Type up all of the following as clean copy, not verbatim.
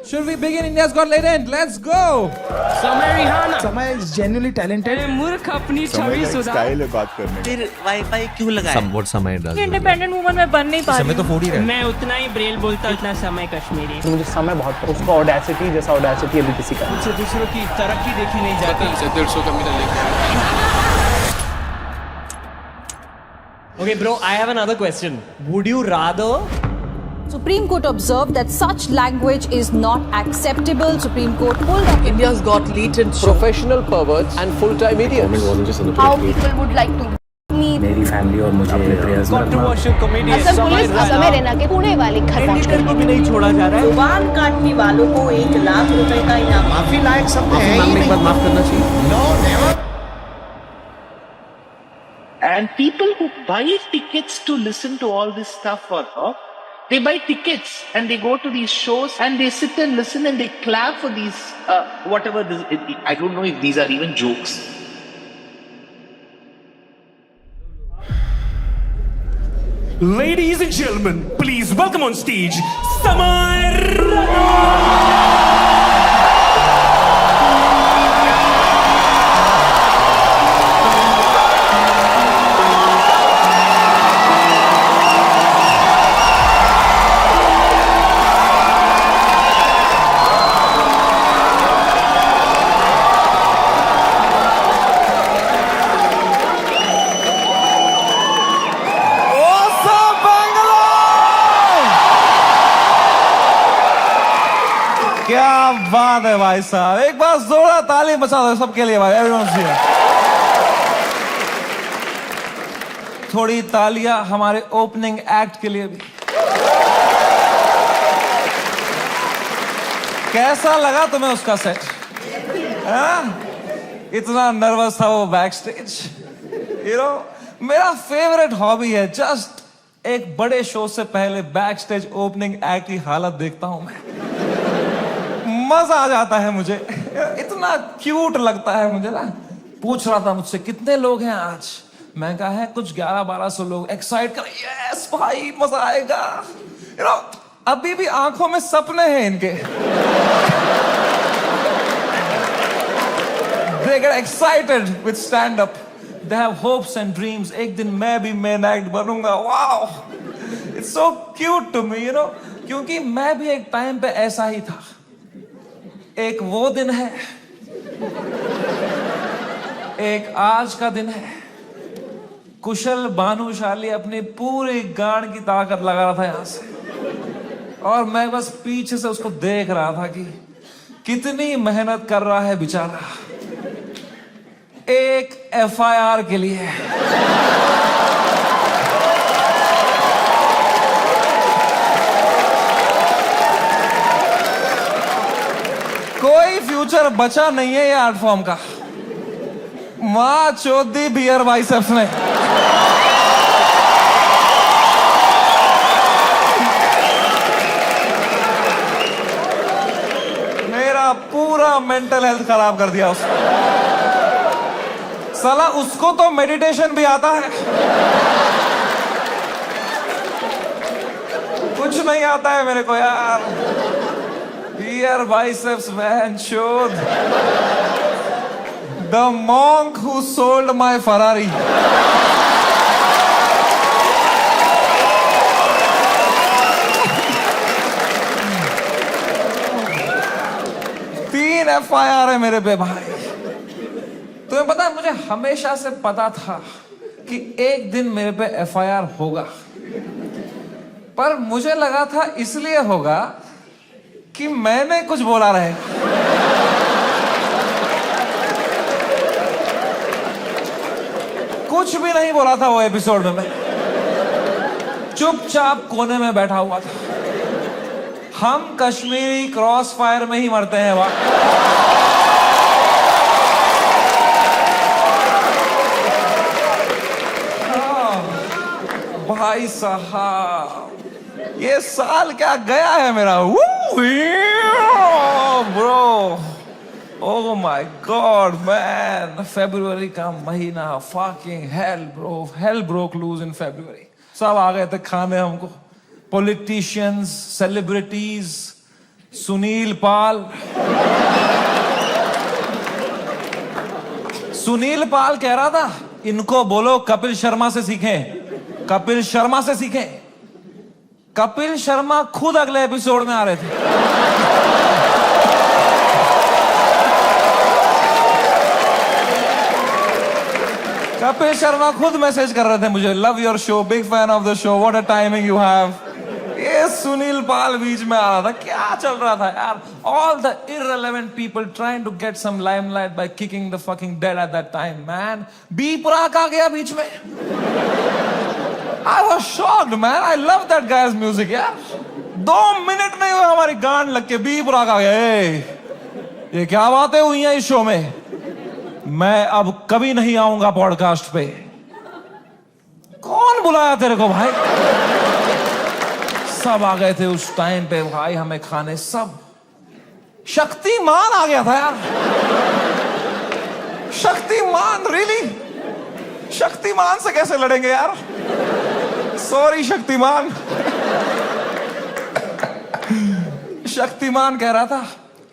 Should we begin India's Got Talent? Let's go! समय Rihanna समय is genuinely talented. मूर्ख अपनी छवि सुधार स्टाइल है बात करने फिर वाईफाई क्यों लगाया? Somewhat समय does. इंडिपेंडेंट वुमन में बन नहीं पा रही समय तो फोड़ ही रहा है. मैं उतना ही ब्रेल बोलता उतना समय कश्मीरी मुझे समय बहुत पसंद, उसका ऑडेसिटी जैसा ऑडेसिटी अभी किसी का नहीं। मुझसे दूसरों की तरक्की देखी नहीं जाती. Okay, bro, I have another question. Would you rather Supreme Court observed that such language is not acceptable. Supreme Court pulled up India's got latent professional perverts and full-time idiots. How people would like to meet. मेरी family और मुझे अपने prayers में controversial comedy Assam police Assam Raina के पुणे वाले घर पहुंच गई। को भी नहीं छोड़ा जा रहा है. जुबान काटने वालों को 1 लाख रुपए का इनाम. माफी लायक सब है ही मांगने के बाद नहीं। माफ करना चाहिए. And people who buy tickets to listen to all this stuff for her, they buy tickets and they go to these shows and they sit and listen and they clap for these, whatever this, I don't know if these are even jokes. Ladies and gentlemen, please welcome on stage Samar. क्या बात है भाई साहब, एक बार जोरदार ताली बजा दो सबके लिए भाई. Everyone's here. थोड़ी तालियां हमारे ओपनिंग एक्ट के लिए भी. कैसा लगा तुम्हें उसका सेट? इतना नर्वस था वो बैक स्टेज. मेरा फेवरेट हॉबी है जस्ट एक बड़े शो से पहले बैक स्टेज ओपनिंग एक्ट की हालत देखता हूं मैं. मजा आ जाता है मुझे, इतना क्यूट लगता है मुझे ना. पूछ रहा था मुझसे कितने लोग हैं आज, मैं कहा है कुछ 1100-1200 लोग. एक्साइट कर, यस भाई मजा आएगा. अभी भी आंखों में सपने हैं इनके. They get excited with stand up. They have hopes and dreams. एक दिन मैं भी मेन एक्ट बनूंगा. Wow, it's so cute to me, क्योंकि मैं भी एक टाइम पे ऐसा ही था. एक वो दिन है, एक आज का दिन है. कुशल भानुशाली अपनी पूरी गांड की ताकत लगा रहा था यहां से, और मैं बस पीछे से उसको देख रहा था कि कितनी मेहनत कर रहा है बेचारा एक FIR के लिए. कोई फ्यूचर बचा नहीं है ये आर्ट फॉर्म का. मां चौधी बियर बाइसेप्स ने. मेरा पूरा मेंटल हेल्थ खराब कर दिया उसने. साला उसको तो मेडिटेशन भी आता है, कुछ नहीं आता है मेरे को यार. Beer biceps, man, showed. The monk who sold my Ferrari. 3 FIR है मेरे पे भाई. तुम्हें पता है मुझे हमेशा से पता था कि एक दिन मेरे पे FIR होगा, पर मुझे लगा था इसलिए होगा कि मैंने कुछ बोला रहे. कुछ भी नहीं बोला था वो एपिसोड में. मैं चुपचाप कोने में बैठा हुआ था. हम कश्मीरी क्रॉस फायर में ही मरते हैं वहां. भाई साहब, ये साल क्या गया है मेरा. Bro, oh my god man. फरवरी का महीना, fucking hell bro. Hell broke loose in February. सब आ गए थे खाने हमको. पॉलिटिशियंस, सेलिब्रिटीज, सुनील पाल कह रहा था इनको बोलो कपिल शर्मा से सीखें, कपिल शर्मा से सीखें। कपिल शर्मा खुद अगले एपिसोड में आ रहे थे। कपिल शर्मा खुद मैसेज कर रहे थे मुझे, love your show, big fan of the show, what a timing you have. ये सुनील पाल बीच में आ रहा था, क्या चल रहा था यार? All the irrelevant people trying to get some limelight by kicking the fucking dead at that time, man. B Praak आ गया बीच में। I was shocked, man. I love that guy's music, यार। 2 मिनट नहीं हुए हमारी गांड लग के बी प्राक आ गया। ये क्या बातें हुई हैं इस शो में? मैं अब कभी नहीं आऊंगा पॉडकास्ट पे। कौन बुलाया तेरे को भाई? सब आ गए थे उस टाइम पे भाई हमें खाने, सब। शक्तिमान आ गया था यार। शक्तिमान, रियली? शक्तिमान से कैसे लड़ेंगे यार? सॉरी शक्तिमान। शक्तिमान कह रहा था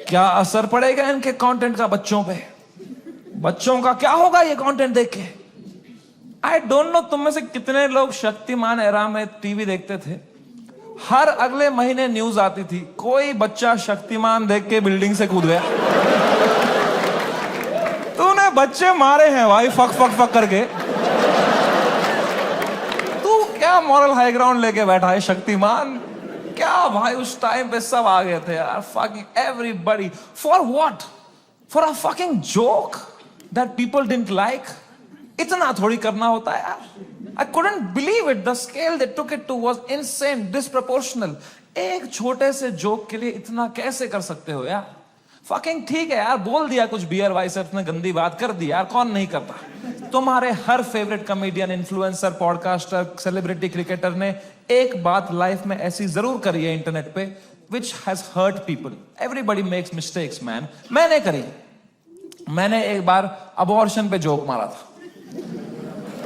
क्या असर पड़ेगा इनके कंटेंट का बच्चों पे? बच्चों का क्या होगा ये कंटेंट देख के? आई डोंट नो तुम में से कितने लोग शक्तिमान एरा में टीवी देखते थे। हर अगले महीने न्यूज आती थी कोई बच्चा शक्तिमान देख के बिल्डिंग से कूद गया। तूने बच्चे मारे हैं भाई फक फक फक करके। तू क्या मॉरल हाई ग्राउंड लेके बैठा है शक्तिमान? क्या भाई उस टाइम पे सब आ गए थे यार, fucking everybody. For what? For a fucking joke that people didn't like. इतना थोड़ी करना होता है यार। I couldn't believe it. The scale they took it to was insane, disproportional. एक छोटे से जोक के लिए इतना कैसे कर सकते हो यार? Fucking ठीक है यार, बोल दिया कुछ बियर बाइसेप्स ने, गंदी बात कर दी यार, कौन नहीं करता? तुम्हारे हर favourite comedian, influencer, podcaster, celebrity, cricketer ने एक बात लाइफ में ऐसी जरूर करी है इंटरनेट पे, which has hurt people. Everybody makes mistakes, man. मैंने करी। मैंने एक बार अबॉर्शन पे जोक मारा था,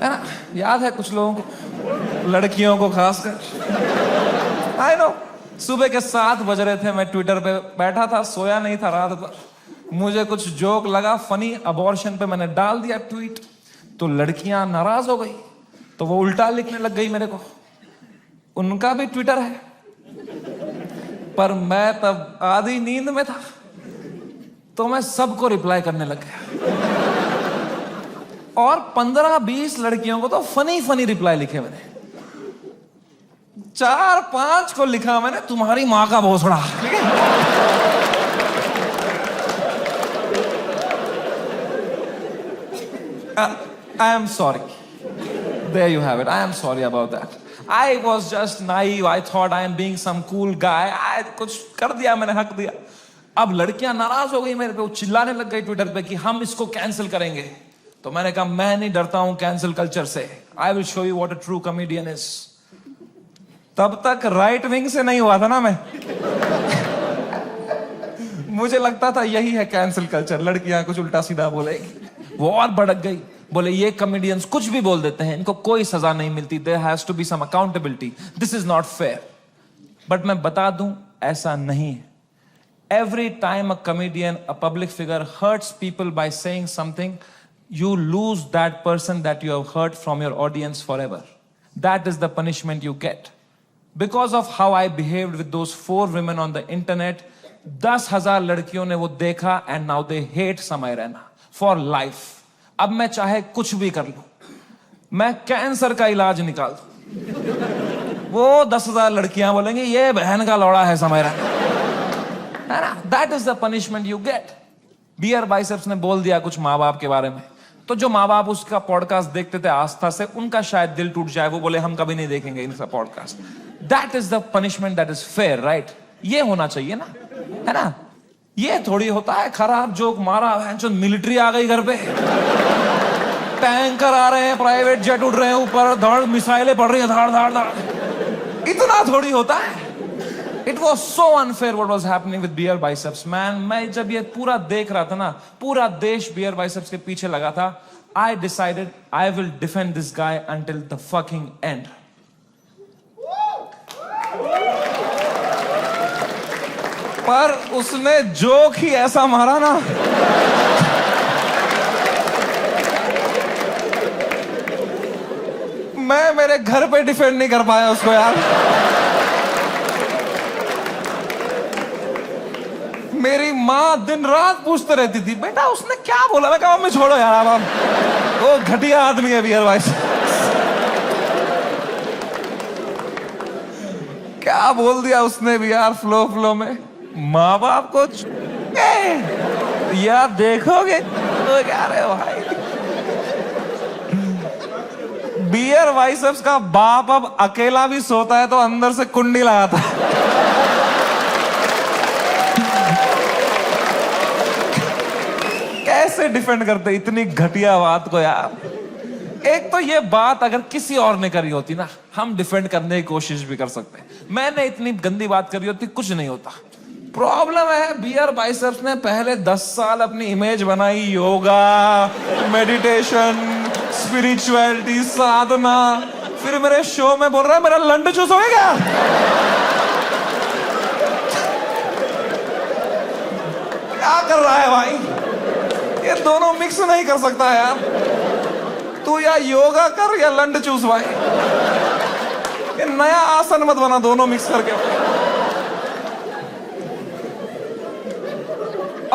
है ना? याद है कुछ लोगों को, लड़कियों को खासकर। आई नो, सुबह के 7 बज रहे थे, मैं ट्विटर पे बैठा था, सोया नहीं था रात भर। मुझे कुछ जोक लगा फनी अबॉर्शन पे, मैंने डाल दिया ट्वीट, तो लड़कियां नाराज हो गई, तो वो उल्टा लिखने लग गई मेरे को। उनका भी ट्विटर है, पर मैं तब आधी नींद में था, तो मैं सबको रिप्लाई करने लग गया। और 15-20 लड़कियों को तो फनी फनी रिप्लाई लिखे मैंने। 4-5 को लिखा मैंने तुम्हारी मां का भोसड़ा। I am sorry. There you have it. I am sorry about that. I was just naive. I thought I am being some cool guy. I कुछ कर दिया मैंने, हक दिया। अब लड़कियां नाराज हो गई मेरे पे, वो चिल्लाने लग गई ट्विटर पे कि हम इसको कैंसिल करेंगे। तो मैंने कहा मैं नहीं डरता हूं कैंसिल कल्चर से। I will show you what a true comedian is. तब तक राइट विंग से नहीं हुआ था ना मैं। मुझे लगता था यही है कैंसिल कल्चर, लड़कियां कुछ उल्टा सीधा बोलेगी। वो और भड़क गई, बोले ये कॉमेडियंस कुछ भी बोल देते हैं, इनको कोई सजा नहीं मिलती, there has to be some accountability, this is not fair. But मैं बता दूं ऐसा नहीं है। Every time a comedian, a public figure hurts people by saying something, you lose that person that you have hurt from your audience forever. That is the punishment you get. Because of how I behaved with those 4 women on the internet, 10,000 लड़कियों ने वो देखा and now they hate समय Raina for life. अब मैं चाहे कुछ भी कर लूं, मैं कैंसर का इलाज निकाल दूं, वो 10,000 लड़कियां बोलेंगी ये बहन का लौड़ा है Samay Raina. That is the punishment you get. Beer Biceps ने बोल दिया कुछ माँ बाप के बारे में, तो जो माँ बाप उसका पॉडकास्ट देखते थे आस्था से, उनका शायद दिल टूट जाए, वो बोले हम कभी नहीं देखेंगे इनका podcast. That is the punishment that is fair, right? ये होना चाहिए ना, है ना? ये थोड़ी होता है खराब जोक मारा है जो मिलिट्री आ गई घर पे, टैंकर आ रहे हैं, प्राइवेट जेट उड़ रहे हैं ऊपर, धड़ मिसाइलें पड़ रही हैं, धाड़ धाड़ धाड़, इतना थोड़ी होता है। It was so unfair what was happening with beer biceps, man. मैं जब ये पूरा देख रहा था ना, पूरा देश beer biceps के पीछे लगा था, I decided I will defend this guy until the fucking end. पर उसने जोक ही ऐसा मारा ना, मैं मेरे घर पे डिफेंड नहीं कर पाया उसको यार। मेरी माँ दिन रात पूछते रहती थी, बेटा उसने क्या बोला? मैं कहा मम्मी छोड़ो यार, अब वो घटिया आदमी है बियर वाइस। क्या बोल दिया उसने भी यार फ्लो में। माँ बाप को यार देखोगे तो क्या रहे भाई, बियर वाइसेप्स का बाप अब अकेला भी सोता है तो अंदर से कुंडी लगाता है। कैसे डिफेंड करते इतनी घटिया बात को यार। एक तो ये बात अगर किसी और ने करी होती ना, हम डिफेंड करने की कोशिश भी कर सकते। मैंने इतनी गंदी बात करी होती, कुछ नहीं होता। प्रॉब्लम है बियर बाइसेप्स ने पहले 10 साल अपनी इमेज बनाई, योगा, मेडिटेशन, स्पिरिचुअलिटी, साधना, फिर मेरे शो में बोल रहा है मेरा लंड चूस हो गया। क्या कर रहा है भाई? ये दोनों मिक्स नहीं कर सकता यार। तू या योगा कर या लंड चूस भाई। ये नया आसन मत बना दोनों मिक्स करके।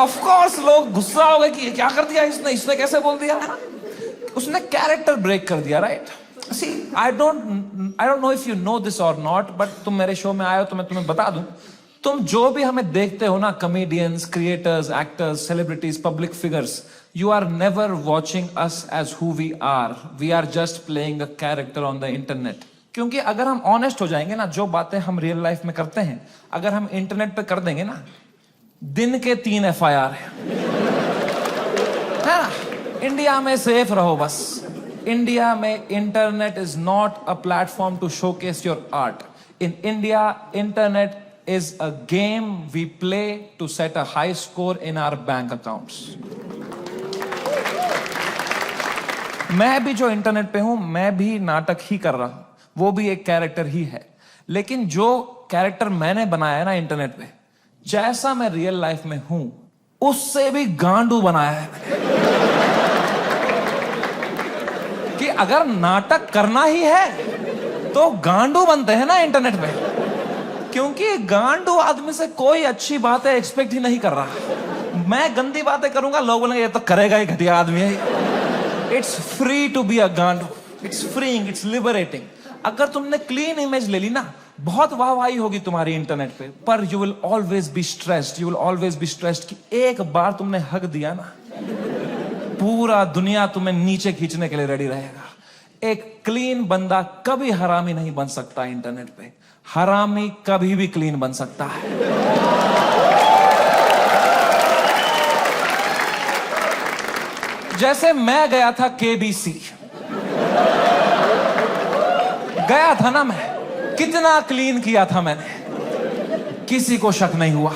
ऑफ कोर्स लोग गुस्सा हो गए कि क्या कर दिया इसने कैसे बोल दिया है ना। उसने कैरेक्टर ब्रेक कर दिया, right? See I don't know if you know this और नॉट, बट तुम मेरे शो में आए हो तो मैं तुम्हें बता दूं, तुम जो भी हमें देखते हो ना, comedians, creators, actors, celebrities, public figures, you are never watching us as who we are. We are just playing a character on the internet. क्योंकि अगर हम ऑनेस्ट हो जाएंगे ना, जो बातें हम रियल लाइफ में करते हैं अगर हम इंटरनेट पे कर देंगे ना, दिन के 3 FIR है ना। इंडिया में सेफ रहो बस। इंडिया में internet is not a platform to showcase your art. In India internet is a game we play to set a high score in our bank accounts. मैं भी जो इंटरनेट पे हूं, मैं भी नाटक ही कर रहा हूं, वो भी एक कैरेक्टर ही है। लेकिन जो कैरेक्टर मैंने बनाया है ना इंटरनेट पे, जैसा मैं रियल लाइफ में हूं उससे भी गांडू बनाया है कि अगर नाटक करना ही है तो गांडू बनते हैं ना इंटरनेट पे। क्योंकि गांडू आदमी से कोई अच्छी बातें एक्सपेक्ट ही नहीं कर रहा। मैं गंदी बातें करूंगा, लोग बोलेंगे ये तो करेगा ही, घटिया आदमी है। It's free to be a गांडू, इट्स फ्रीइंग, इट्स लिबरेटिंग। अगर तुमने क्लीन इमेज ले ली ना, बहुत वाहवाही होगी तुम्हारी इंटरनेट पे, पर you will always be stressed. You will always be stressed कि एक बार तुमने हक दिया ना, पूरा दुनिया तुम्हें नीचे खींचने के लिए रेडी रहेगा। एक क्लीन बंदा कभी हरामी नहीं बन सकता इंटरनेट पे। हरामी कभी भी क्लीन बन सकता है। जैसे मैं गया था KBC, गया था ना मैं, कितना क्लीन किया था मैंने, किसी को शक नहीं हुआ,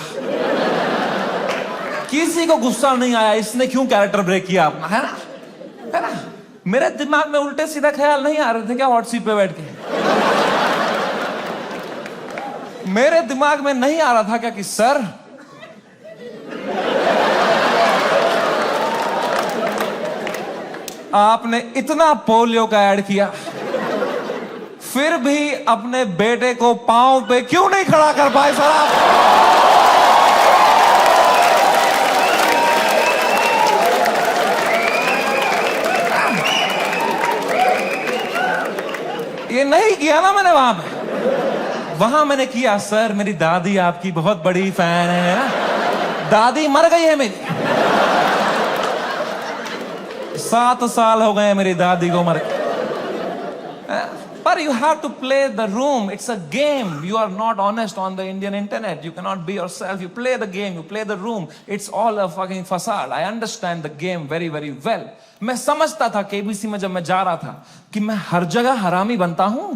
किसी को गुस्सा नहीं आया इसने क्यों कैरेक्टर ब्रेक किया अपना, है ना। मेरे दिमाग में उल्टे सीधा ख्याल नहीं आ रहे थे क्या हॉट सीट पे बैठ के? मेरे दिमाग में नहीं आ रहा था क्या कि सर आपने इतना पोलियो का ऐड किया, फिर भी अपने बेटे को पांव पे क्यों नहीं खड़ा कर पाए सर आप? ये नहीं किया ना मैंने वहां पे। वहां मैंने किया, सर मेरी दादी आपकी बहुत बड़ी फैन है ना, दादी मर गई है मेरी, 7 साल हो गए मेरी दादी को मरे। पर you have to play the room. It's a game. You are not honest on the Indian internet. You cannot be yourself. You play the game. You play the room. It's all a fucking facade. I understand the game very, very well. मैं समझता था KBC में जब मैं जा रहा था कि मैं हर जगह हरामी बनता हूं,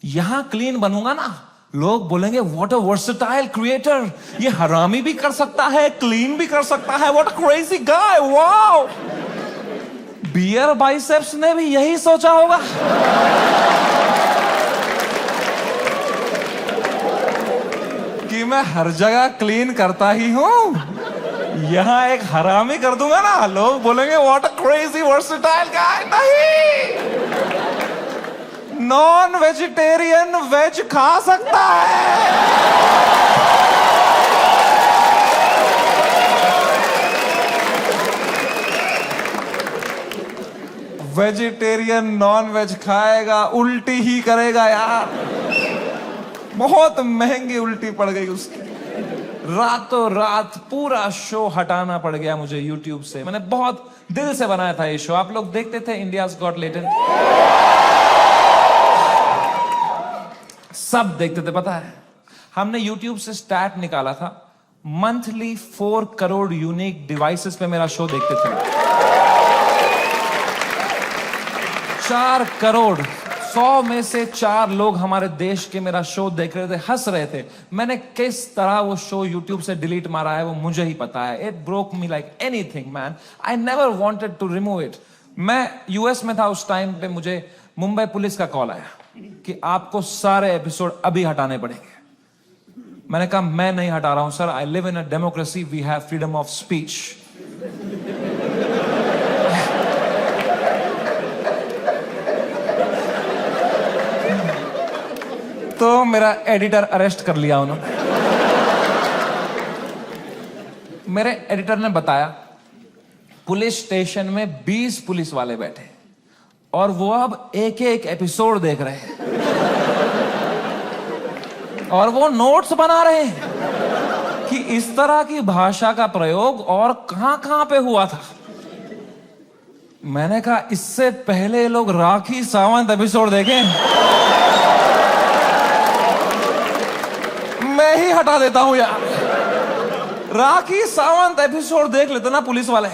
यहां क्लीन बनूंगा ना, लोग बोलेंगे व्हाट अ वर्सेटाइल क्रिएटर, ये हरामी भी कर सकता है, क्लीन भी कर सकता है, what a crazy guy, wow. Beer Biceps ने भी यही सोचा होगा। कि मैं हर जगह क्लीन करता ही हूं, यहां एक हरामी कर दूंगा ना, लोग बोलेंगे व्हाट अ क्रेजी वर्सेटाइल गाय। नहीं, नॉन वेजिटेरियन वेज खा सकता है। वेजिटेरियन नॉन वेज खाएगा, उल्टी ही करेगा यार। बहुत महंगी उल्टी पड़ गई उसकी, रातों रात पूरा शो हटाना पड़ गया मुझे YouTube से। मैंने बहुत दिल से बनाया था ये शो, आप लोग देखते थे इंडियाज गॉट टैलेंट, सब देखते थे। पता है हमने YouTube से स्टैट निकाला था, मंथली 4 करोड़ यूनिक डिवाइसेस पे मेरा शो देखते थे। 4 करोड़, 100 में से 4 लोग हमारे देश के मेरा शो देख रहे थे, हंस रहे थे। मैंने किस तरह वो शो YouTube से डिलीट मारा है वो मुझे ही पता है। It broke me like anything man, I never wanted to remove it. मैं यूएस में था उस टाइम पे, मुझे मुंबई पुलिस का कॉल आया कि आपको सारे एपिसोड अभी हटाने पड़ेंगे। मैंने कहा मैं नहीं हटा रहा हूं sir, I live in a democracy, we have freedom of speech. तो मेरा एडिटर अरेस्ट कर लिया उन्होंने। मेरे एडिटर ने बताया पुलिस स्टेशन में 20 पुलिस वाले बैठे और वो अब एक एक एपिसोड देख रहे हैं और वो नोट्स बना रहे हैं कि इस तरह की भाषा का प्रयोग और कहां पे हुआ था। मैंने कहा इससे पहले लोग राखी सावंत एपिसोड देखें, मैं ही हटा देता हूं यार। राखी सावंत एपिसोड देख लेते ना पुलिस वाले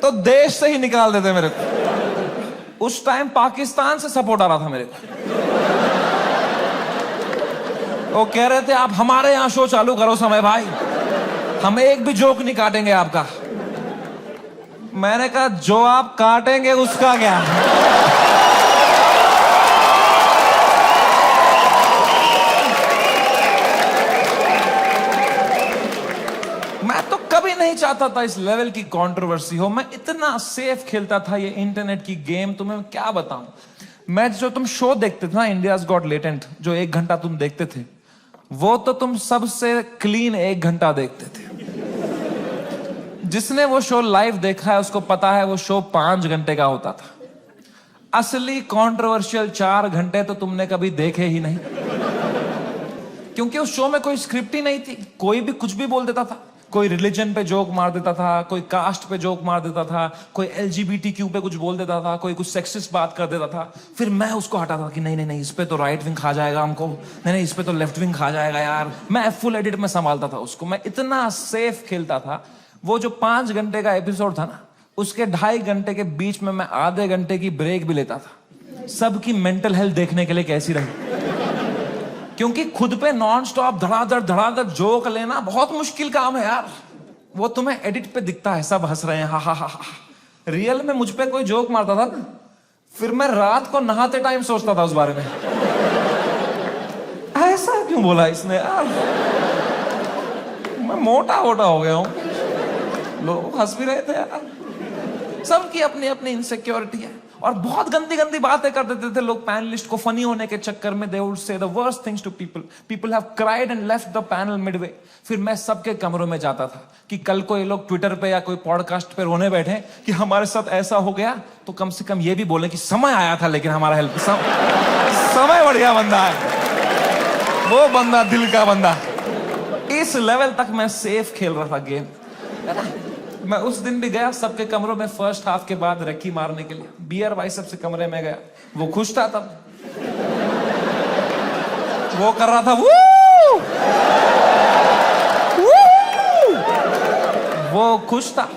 तो देश से ही निकाल देते मेरे को। उस टाइम पाकिस्तान से सपोर्ट आ रहा था मेरे को, वो कह रहे थे आप हमारे यहां शो चालू करो समय भाई, हम एक भी जोक नहीं काटेंगे आपका। मैंने कहा जो आप काटेंगे उसका क्या। मैं तो कभी नहीं चाहता था इस लेवल की कंट्रोवर्सी हो। मैं इतना सेफ खेलता था ये इंटरनेट की गेम, तुम्हें क्या बताऊं। मैं जो तुम शो देखते थे ना इंडियाज गॉट टैलेंट, जो 1 घंटा तुम देखते थे, वो तो तुम सबसे क्लीन 1 घंटा देखते थे। जिसने वो शो लाइव देखा है उसको पता है वो शो 5 घंटे का होता था। असली कंट्रोवर्शियल 4 घंटे तो तुमने कभी देखे ही नहीं, क्योंकि उस शो में कोई स्क्रिप्ट ही नहीं थी। कोई भी कुछ भी बोल देता था, कोई रिलीजन पे जोक मार देता था, कोई कास्ट पे जोक मार देता था, कोई LGBTQ पे कुछ बोल देता था, कोई कुछ सेक्सिस्ट बात कर देता था। फिर मैं उसको हटाता था कि नहीं नहीं नहीं, इस पे तो राइट विंग खा जाएगा हमको, नहीं नहीं इस पे तो लेफ्ट विंग खा जाएगा यार। मैं फुल एडिट में संभालता था उसको, मैं इतना सेफ खेलता था। वो जो 5 घंटे का एपिसोड था ना, उसके 2.5 घंटे के बीच में मैं आधे घंटे की ब्रेक भी लेता था, सबकी मेंटल हेल्थ देखने के लिए कैसी रही। क्योंकि खुद पे नॉन स्टॉप धड़ाधड़ जोक लेना बहुत मुश्किल काम है यार। वो तुम्हें एडिट पे दिखता है सब हंस रहे हैं, हा हा हा हा। रियल में मुझ पे कोई जोक मारता था ना, फिर मैं रात को नहाते टाइम सोचता था उस बारे में, ऐसा क्यों बोला इसने यार, मैं मोटा हो गया हूं। लोग हंस भी रहे थे यार। सबकी अपनी अपनी इनसिक्योरिटी है और बहुत गंदी गंदी बातें कर देते थे लोग पैनलिस्ट को फनी होने के चक्कर में। They would say the worst things to people, people have cried and left the panel midway. फिर मैं सबके कमरों में जाता था कि कल को ये लोग ट्विटर पे या कोई पॉडकास्ट पे रोने बैठे कि हमारे साथ ऐसा हो गया, तो कम से कम ये भी बोले कि समय आया था लेकिन हमारा हेल्प समय बढ़िया बंदा है वो, बंदा दिल का बंदा। इस लेवल तक मैं सेफ खेल रहा था गेम। मैं उस दिन भी गया सबके कमरों में फर्स्ट हाफ के बाद रक्की मारने के लिए। बियर भाई सबसे कमरे में गया, वो खुश था तब, वो कर रहा था वू! वो खुश था।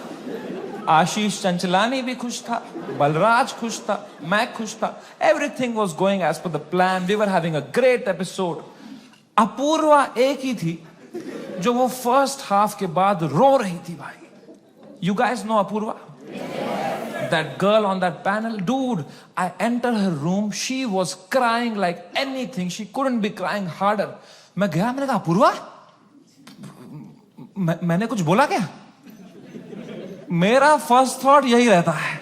आशीष चंचलानी भी खुश था, बलराज खुश था, मैं खुश था। Everything was going as per the plan, we were having a great episode. Apoorva एक ही थी जो वो फर्स्ट हाफ के बाद रो रही थी भाई। You guys know Apurva? That girl on that panel, dude, I entered her room, she was crying like anything, she couldn't be crying harder. मैं गया, मैंने कहा अपूर्वा मैंने कुछ बोला क्या? मेरा फर्स्ट थॉट यही रहता है,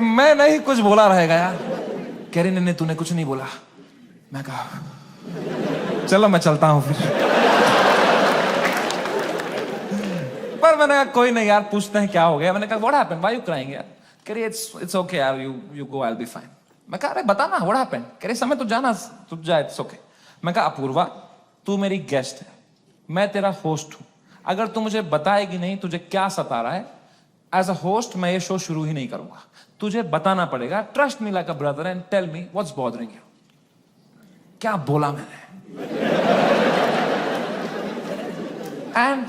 मैं नहीं कुछ बोला रहेगा यार। कह रही नहीं तूने कुछ नहीं बोला। मैं कहा चलो मैं चलता हूं फिर। पर मैंने कहा कोई नहीं यार, पूछते हैं क्या हो गया। मैंने कहा what happened, why you crying यार? कह रही इट्स ओके यार, you go, I will be fine. मैं कहा अरे बता ना व्हाट हैपेंड। कह रही समय तो जाना, तू जा, इट्स ओके। मैं कहा अपूर्वा तू मेरी गेस्ट है, मैं तेरा होस्ट हूं, अगर तू मुझे बताएगी नहीं तुझे क्या सता रहा है, एज अ होस्ट मैं ये शो शुरू ही नहीं करूंगा। तुझे बताना पड़ेगा, trust me like a brother and tell me what's bothering you. क्या बोला मैंने? एंड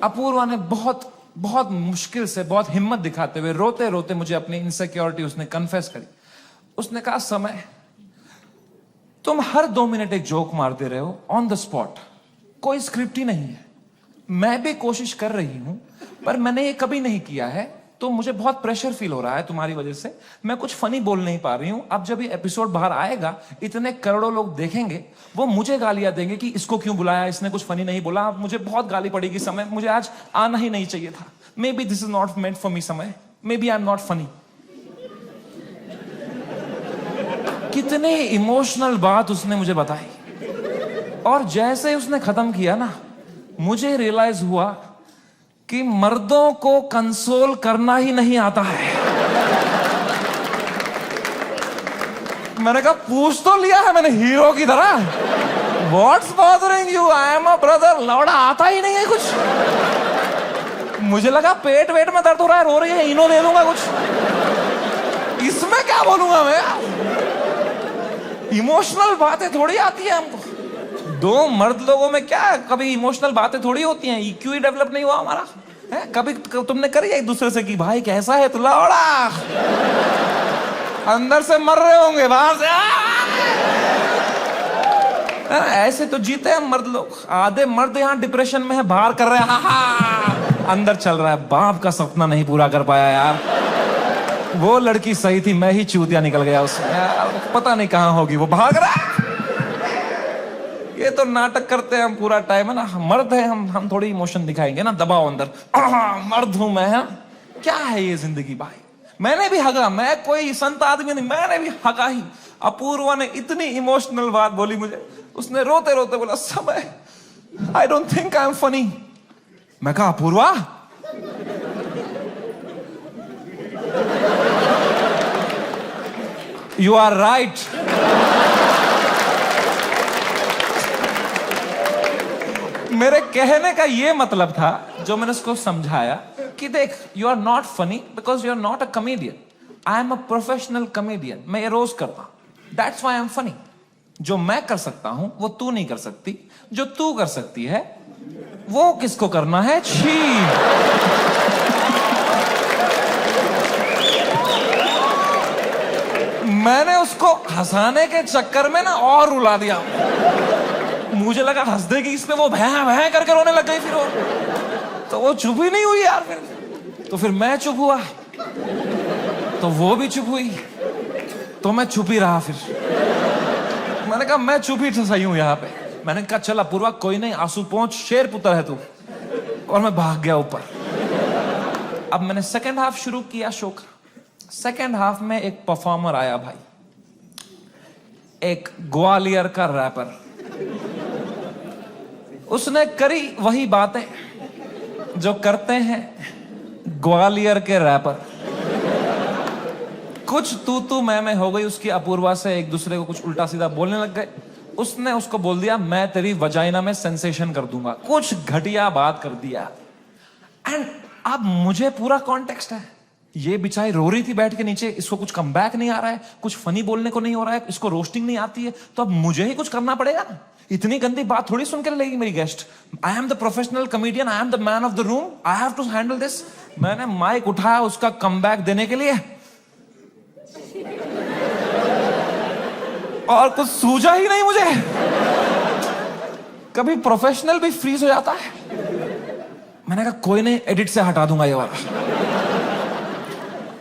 अपूर्वा ने बहुत बहुत मुश्किल से, बहुत हिम्मत दिखाते हुए, रोते रोते मुझे अपनी इनसिक्योरिटी उसने कन्फेस करी। उसने कहा समय तुम हर 2 मिनट एक जोक मारते रहे हो ऑन द स्पॉट, कोई स्क्रिप्ट ही नहीं है। मैं भी कोशिश कर रही हूं पर मैंने ये कभी नहीं किया है, तो मुझे बहुत प्रेशर फील हो रहा है तुम्हारी वजह से। मैं कुछ फनी बोल नहीं पा रही हूं। अब जब ये एपिसोड बाहर आएगा, इतने करोड़ों लोग देखेंगे, वो मुझे गालियां देंगे कि इसको क्यों बुलाया, इसने कुछ फनी नहीं बोला। मुझे बहुत गाली पड़ेगी समय, मुझे आज आना ही नहीं चाहिए था। Maybe this is not meant for me समय, maybe I am not funny. कितने इमोशनल बात उसने मुझे बताई, और जैसे उसने खत्म किया ना, मुझे रियलाइज हुआ कि मर्दों को कंसोल करना ही नहीं आता है। मैंने कहा पूछ तो लिया है मैंने हीरो की तरह, what's bothering you, I am a brother. लौड़ा आता ही नहीं है कुछ। मुझे लगा पेट वेट में दर्द हो रहा है, रो रही है, इनो दे दूंगा कुछ, इसमें क्या बोलूंगा मैं? इमोशनल बातें थोड़ी आती है हमको। 2 मर्द लोगों में क्या कभी इमोशनल बातें थोड़ी होती हैं? EQ ही डेवलप नहीं हुआ हमारा है? कभी तुमने करी एक दूसरे से कि भाई कैसा है तू? लौड़ा अंदर से मर रहे होंगे, बाहर से ऐसे तो जीते हैं मर्द लोग। आधे मर्द यहाँ डिप्रेशन में है, बाहर कर रहे हैं, अंदर चल रहा है बाप का सपना नहीं पूरा कर पाया यार, वो लड़की सही थी, मैं ही चूतिया निकल गया उसमें यार, पता नहीं कहां होगी, वो भाग रहा है। ये तो नाटक करते हैं हम पूरा टाइम है ना, मर्द है हम थोड़ी इमोशन दिखाएंगे ना, दबाओ अंदर, मर्द हूं मैं, है क्या है ये जिंदगी भाई। मैंने भी हगा, मैं कोई संत आदमी नहीं, मैंने भी हगा ही। अपूर्वा ने इतनी इमोशनल बात बोली मुझे, उसने रोते रोते बोला समय आई don't think I am funny. मैं कहा अपूर्वा यू आर राइट। मेरे कहने का ये मतलब था, जो मैंने उसको समझाया कि देख you are not funny because you are not a comedian, I am a professional comedian, मैं ये रोज करता हूं, that's why I am funny. जो मैं कर सकता हूं वो तू नहीं कर सकती, जो तू कर सकती है वो किसको करना है? छी। मैंने उसको हंसाने के चक्कर में ना और रुला दिया, मुझे लगा हंस देगी इसमें, वो भैं भैं करके रोने लग गई, फिर वो तो वो चुप ही नहीं हुई यार। तो फिर मैं चुप हुआ, तो वो भी चुप हुई, तो मैं चुप ही रहा। फिर मैंने कहा मैं चुप ही सही हूं यहाँ पे। मैंने कहा चल अपूर्वा कोई नहीं, आंसू पहुंच, शेर पुत्र है तू, और मैं भाग गया ऊपर। अब मैंने सेकेंड हाफ शुरू किया शो का। सेकेंड हाफ में एक परफॉर्मर आया भाई, एक ग्वालियर का रैपर, उसने करी वही बातें जो करते हैं ग्वालियर के रैपर। कुछ तू मैं हो गई उसकी अपूर्वा से, एक दूसरे को कुछ उल्टा सीधा बोलने लग गए। उसने उसको बोल दिया मैं तेरी वजाइना में सेंसेशन कर दूंगा, कुछ घटिया बात कर दिया। एंड अब मुझे पूरा कॉन्टेक्स्ट है, ये बेचारी रो रही थी बैठ के नीचे, इसको कुछ कमबैक नहीं आ रहा है, कुछ फनी बोलने को नहीं हो रहा है, इसको रोस्टिंग नहीं आती है, तो अब मुझे ही कुछ करना पड़ेगा ना। इतनी गंदी बात थोड़ी सुन के लेगी मेरी guest. I am the professional comedian, I am the man of the room, I have to handle this. मैंने माइक उठाया उसका कमबैक देने के लिए, और कुछ सूझा ही नहीं मुझे। कभी प्रोफेशनल भी फ्रीज हो जाता है। मैंने कहा कोई नहीं, एडिट से हटा दूंगा ये वाला।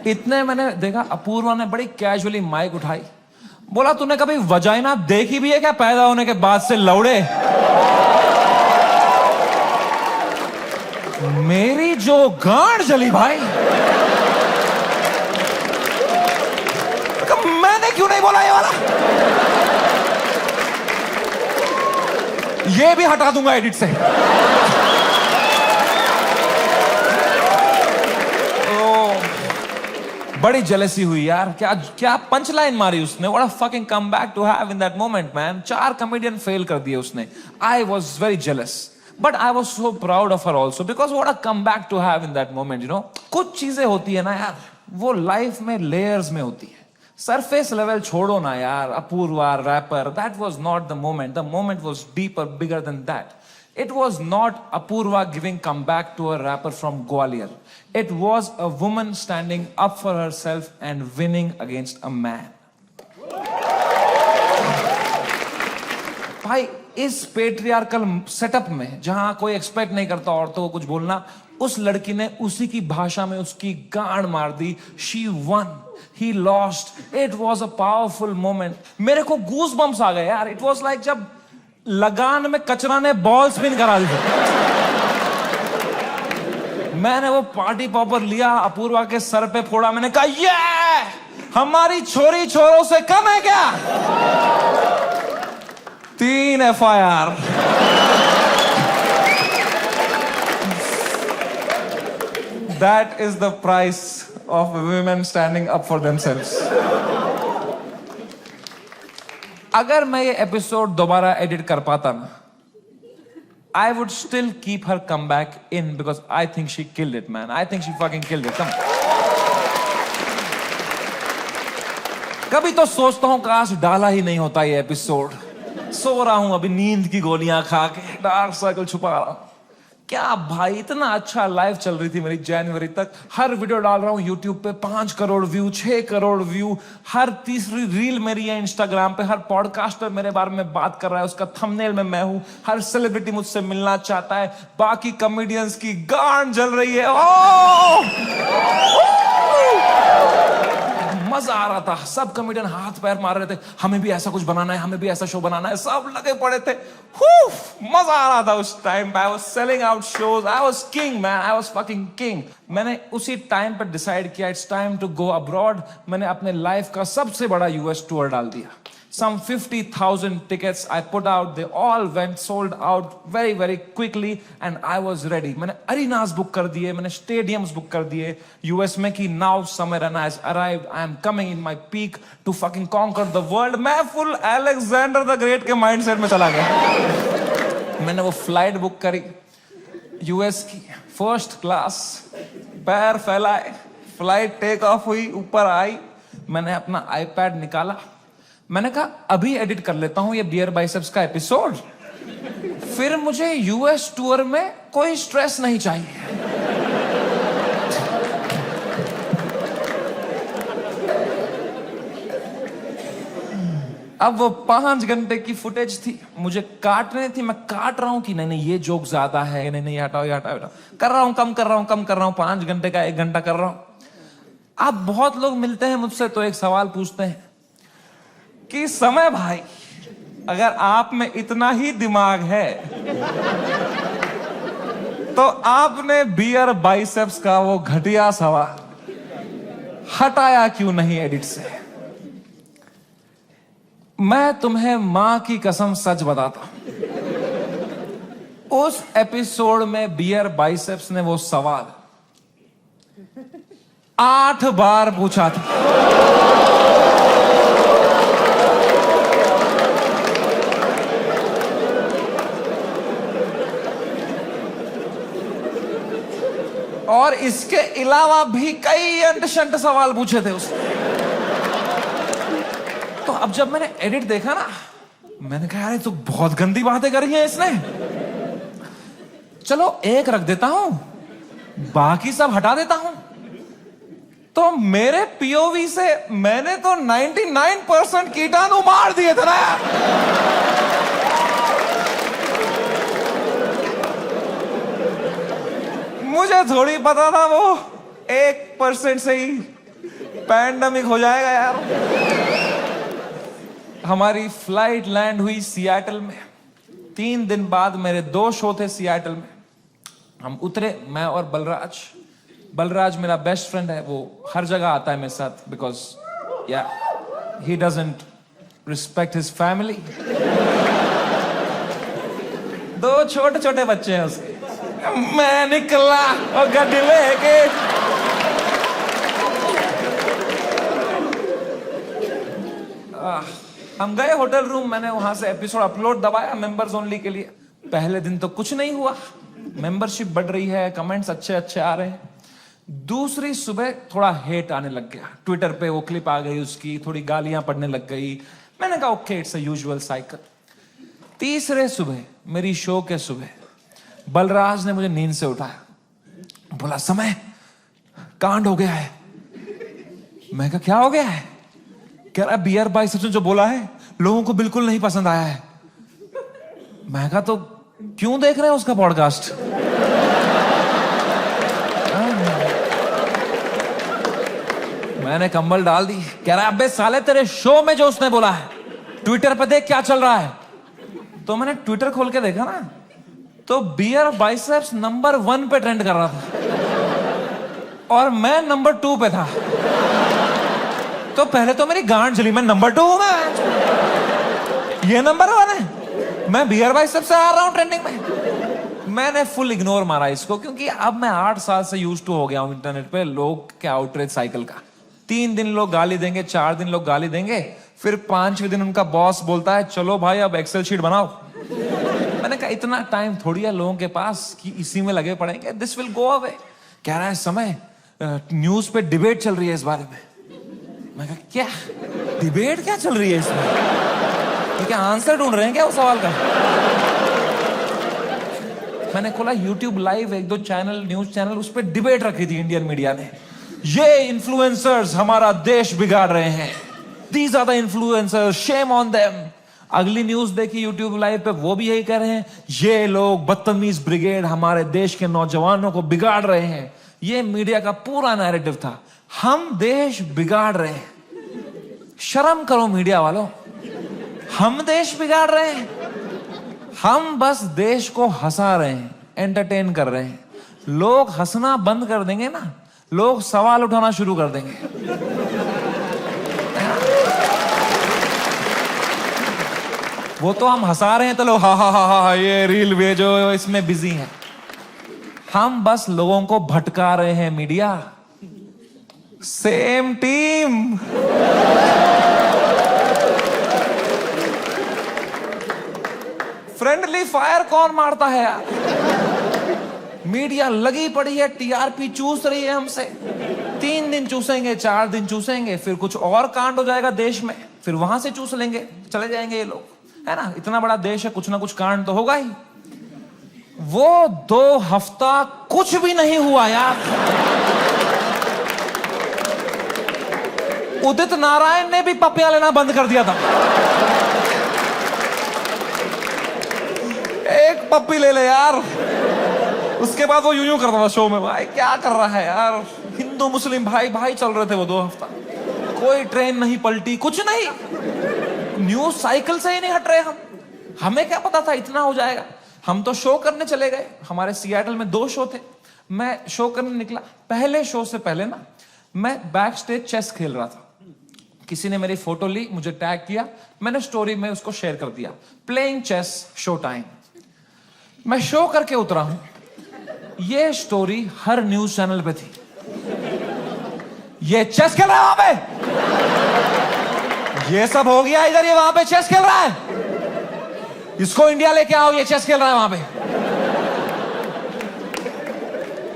इतने मैंने देखा अपूर्वा ने बड़ी कैजुअली माइक उठाई, बोला तूने कभी वजाइना देखी भी है क्या पैदा होने के बाद से लौड़े? मेरी जो गांड जली भाई, मैंने क्यों नहीं बोला ये वाला? ये भी हटा दूंगा एडिट से। बड़ी जेलसी हुई यार। क्या क्या पंच लाइन मारी उसने। What a fucking comeback to have in that moment man. 4 comedian fail कर दिए उसने। I was very jealous but I was so proud of her also because what a comeback to have in that moment. You know, कुछ चीजें होती है ना यार, वो लाइफ में लेयर्स में होती है। सरफेस लेवल छोड़ो ना यार। Apoorva rapper, that was not the moment. The moment was deeper, bigger than that. It was not Apurva giving comeback to a rapper from Gwalior. It was a woman standing up for herself and winning against a man. भाई, इस patriarchal setup में जहां कोई expect नहीं करता औरतों को कुछ बोलना, उस लड़की ने उसी की भाषा में उसकी गांड मार दी. She won. He lost. It was a powerful moment. मेरे को गूज बम्स आ गए यार. It was like जब लगान में कचरा ने बॉल स्पिन करा दी. मैंने वो पार्टी पॉपर लिया, अपूर्वा के सर पे फोड़ा. मैंने कहा ये हमारी छोरी छोरों से कम है क्या? 3 FIR. That is the price of women standing up for themselves. अगर मैं ये एपिसोड दोबारा एडिट कर पाता ना, I would still keep her comeback in because I think she killed it, man. I think she fucking killed it. Come. कभी तो सोचता हूँ काश डाला ही नहीं होता ये एपिसोड. सो रहा हूँ अभी नींद की गोलियां खा के, डार्क सर्कल छुपा रहा हूँ. क्या भाई, इतना अच्छा लाइव चल रही थी मेरी जनवरी तक. हर वीडियो डाल रहा हूँ यूट्यूब पे, 5 करोड़ व्यू, 6 करोड़ व्यू. हर तीसरी रील मेरी है इंस्टाग्राम पे. हर पॉडकास्टर मेरे बारे में बात कर रहा है, उसका थंबनेल में मैं हूँ. हर सेलिब्रिटी मुझसे मिलना चाहता है. बाकी कॉमेडियंस की गांड जल रही है. मजा आ रहा था. सब कॉमेडियन हाथ पैर मार रहे थे, हमें भी ऐसा कुछ बनाना है, हमें भी ऐसा शो बनाना है. सब लगे पड़े थे. मजा आ रहा था उस टाइम पे. I was selling out shows. I was king man. I was fucking king. मैंने उसी टाइम पे डिसाइड किया it's time to go abroad. मैंने अपने लाइफ का सबसे बड़ा यूएस टूर डाल दिया. Some 50,000 tickets I put out. They all went sold out very, very quickly and I was ready. मैंने arenas book कर दिए, मैंने stadiums book कर दिए US में कि now summer and has arrived. I am coming in my peak to fucking conquer the world. मैं full Alexander the Great के mindset में चला गया. मैंने वो flight book करी US की, first class. पैर फैलाए, flight take off हुई, ऊपर आई. मैंने अपना iPad निकाला. मैंने कहा अभी एडिट कर लेता हूं ये बियर बाइसेप्स का एपिसोड, फिर मुझे यूएस टूर में कोई स्ट्रेस नहीं चाहिए. अब वो 5 घंटे की फुटेज थी, मुझे काटने थी. मैं काट रहा हूं कि नहीं ये जोक ज्यादा है, नहीं हटाओ ये हटाओ. कर रहा हूं, कम कर रहा हूं. 5 घंटे का 1 घंटा कर रहा हूं. अब बहुत लोग मिलते हैं मुझसे तो एक सवाल पूछते हैं कि समय भाई, अगर आप में इतना ही दिमाग है तो आपने बियर बाइसेप्स का वो घटिया सवाल हटाया क्यों नहीं एडिट से? मैं तुम्हें मां की कसम सच बताता हूं, उस एपिसोड में बियर बाइसेप्स ने वो सवाल 8 बार पूछा था. और इसके अलावा भी कई अंट-शंट सवाल पूछे थे उसने. तो अब जब मैंने एडिट देखा ना, मैंने कहा यार तो बहुत गंदी बातें करी हैं इसने. चलो एक रख देता हूं, बाकी सब हटा देता हूं. तो मेरे पीओवी से मैंने तो 99% कीटाणु मार दिए थे ना. मुझे थोड़ी पता था वो 1% से ही पैंडेमिक हो जाएगा यार. हमारी फ्लाइट लैंड हुई सियाटल में. 3 दिन बाद मेरे 2 शो थे सियाटल में. हम उतरे, मैं और बलराज मेरा बेस्ट फ्रेंड है, वो हर जगह आता है मेरे साथ, बिकॉज या he doesn't respect his family. दो छोटे छोटे बच्चे हैं उसके। मैं निकला और गड्डी लेके, हम गए होटल रूम, मैंने वहां से एपिसोड अपलोड दबाया मेंबर्स ओनली के लिए। पहले दिन तो कुछ नहीं हुआ, मेंबरशिप बढ़ रही है, कमेंट्स अच्छे अच्छे आ रहे हैं। दूसरी सुबह थोड़ा हेट आने लग गया, ट्विटर पे वो क्लिप आ गई उसकी, थोड़ी गालियां पड़ने लग गई। मैंने कहा okay, it's a usual cycle. तीसरे सुबह, मेरी शो के सुबह, बलराज ने मुझे नींद से उठाया, बोला समय कांड हो गया है। मैं कहा क्या हो गया है? कह रहा बियर बाइसेप्स ने जो बोला है लोगों को बिल्कुल नहीं पसंद आया है। मैं कहा तो क्यों देख रहे हैं उसका पॉडकास्ट? मैंने कंबल डाल दी। कह रहा अबे साले तेरे शो में जो उसने बोला है ट्विटर पे देख क्या चल रहा है। तो मैंने ट्विटर खोल के देखा ना, तो बियर बाइसेप्स नंबर 1 पे ट्रेंड कर रहा था और मैं नंबर 2 पे था। तो पहले तो मेरी गांड जली, मैं नंबर 2 हूं, मैं ये नंबर 1 है, मैं बियर बाइसेप्स से आ रहा हूं ट्रेंडिंग में। मैंने फुल इग्नोर मारा इसको, क्योंकि अब मैं 8 साल से यूज्ड टू हो गया हूं इंटरनेट पे लोग के आउटरीच साइकिल का। 3 दिन लोग गाली देंगे, 4 दिन लोग गाली देंगे, फिर 5वें दिन उनका बॉस बोलता है चलो भाई अब एक्सेल शीट बनाओ। मैंने कहा इतना टाइम थोड़ी है लोगों के पास कि इसी में लगे पड़ेंगे, दिस विल गो अवे। कह रहा है समय न्यूज पे डिबेट चल रही है इस बारे में। मैं कहा क्या डिबेट क्या चल रही है इसमें? क्या आंसर ढूंढ रहे हैं क्या उस सवाल का? मैंने खोला YouTube live, 1-2 channel, news channel, उस पर डिबेट रखी थी इंडियन मीडिया ने। ये इन्फ्लुएंसर्स हमारा देश बिगाड़ रहे हैं, these are the influencers, shame on them. अगली न्यूज देखी YouTube लाइव पे, वो भी यही कह रहे हैं ये लोग बदतमीज ब्रिगेड हमारे देश के नौजवानों को बिगाड़ रहे हैं। ये मीडिया का पूरा नैरेटिव था, हम देश बिगाड़ रहे हैं। शर्म करो मीडिया वालों, हम देश बिगाड़ रहे हैं? हम बस देश को हंसा रहे हैं, एंटरटेन कर रहे हैं। लोग हंसना बंद कर देंगे ना, लोग सवाल उठाना शुरू कर देंगे। वो तो हम हंसा रहे हैं तो लोग हा हा हा हा ये रील भेजो, इसमें बिजी हैं। हम बस लोगों को भटका रहे हैं media. Same team. Friendly fire कौन मारता है यार? मीडिया लगी पड़ी है, टीआरपी चूस रही है हमसे। 3 दिन चूसेंगे, 4 दिन चूसेंगे, फिर कुछ और कांड हो जाएगा देश में, फिर वहां से चूस लेंगे, चले जाएंगे ये लोग, है ना? इतना बड़ा देश है, कुछ ना कुछ कांड तो होगा ही। वो 2 हफ्ता कुछ भी नहीं हुआ यार। उदित नारायण ने भी पपियां लेना बंद कर दिया था। एक पप्पी ले ले यार, उसके बाद वो यूं करता था शो में, भाई क्या कर रहा है यार? हिंदू मुस्लिम भाई भाई चल रहे थे वो 2 हफ्ता, कोई ट्रेन नहीं पलटी, कुछ नहीं, न्यूज साइकिल से ही नहीं हट रहे हम। हमें क्या पता था इतना हो जाएगा? हम तो शो करने चले गए, हमारे सियाटल में 2 शो थे, मैं शो करने निकला। पहले शो से पहले ना मैं बैक स्टेज चेस खेल रहा था, किसी ने मेरी फोटो ली, मुझे टैग किया, मैंने स्टोरी में उसको शेयर कर दिया, प्लेइंग चेस शो टाइम। मैं शो करके उतरा हूं, ये स्टोरी हर न्यूज चैनल पे थी, ये चेस खेल रहा है वहां पे, ये सब हो गया इधर, ये वहां पे चेस खेल रहा है, इसको इंडिया लेके आओ, ये चेस खेल रहा है वहां पे।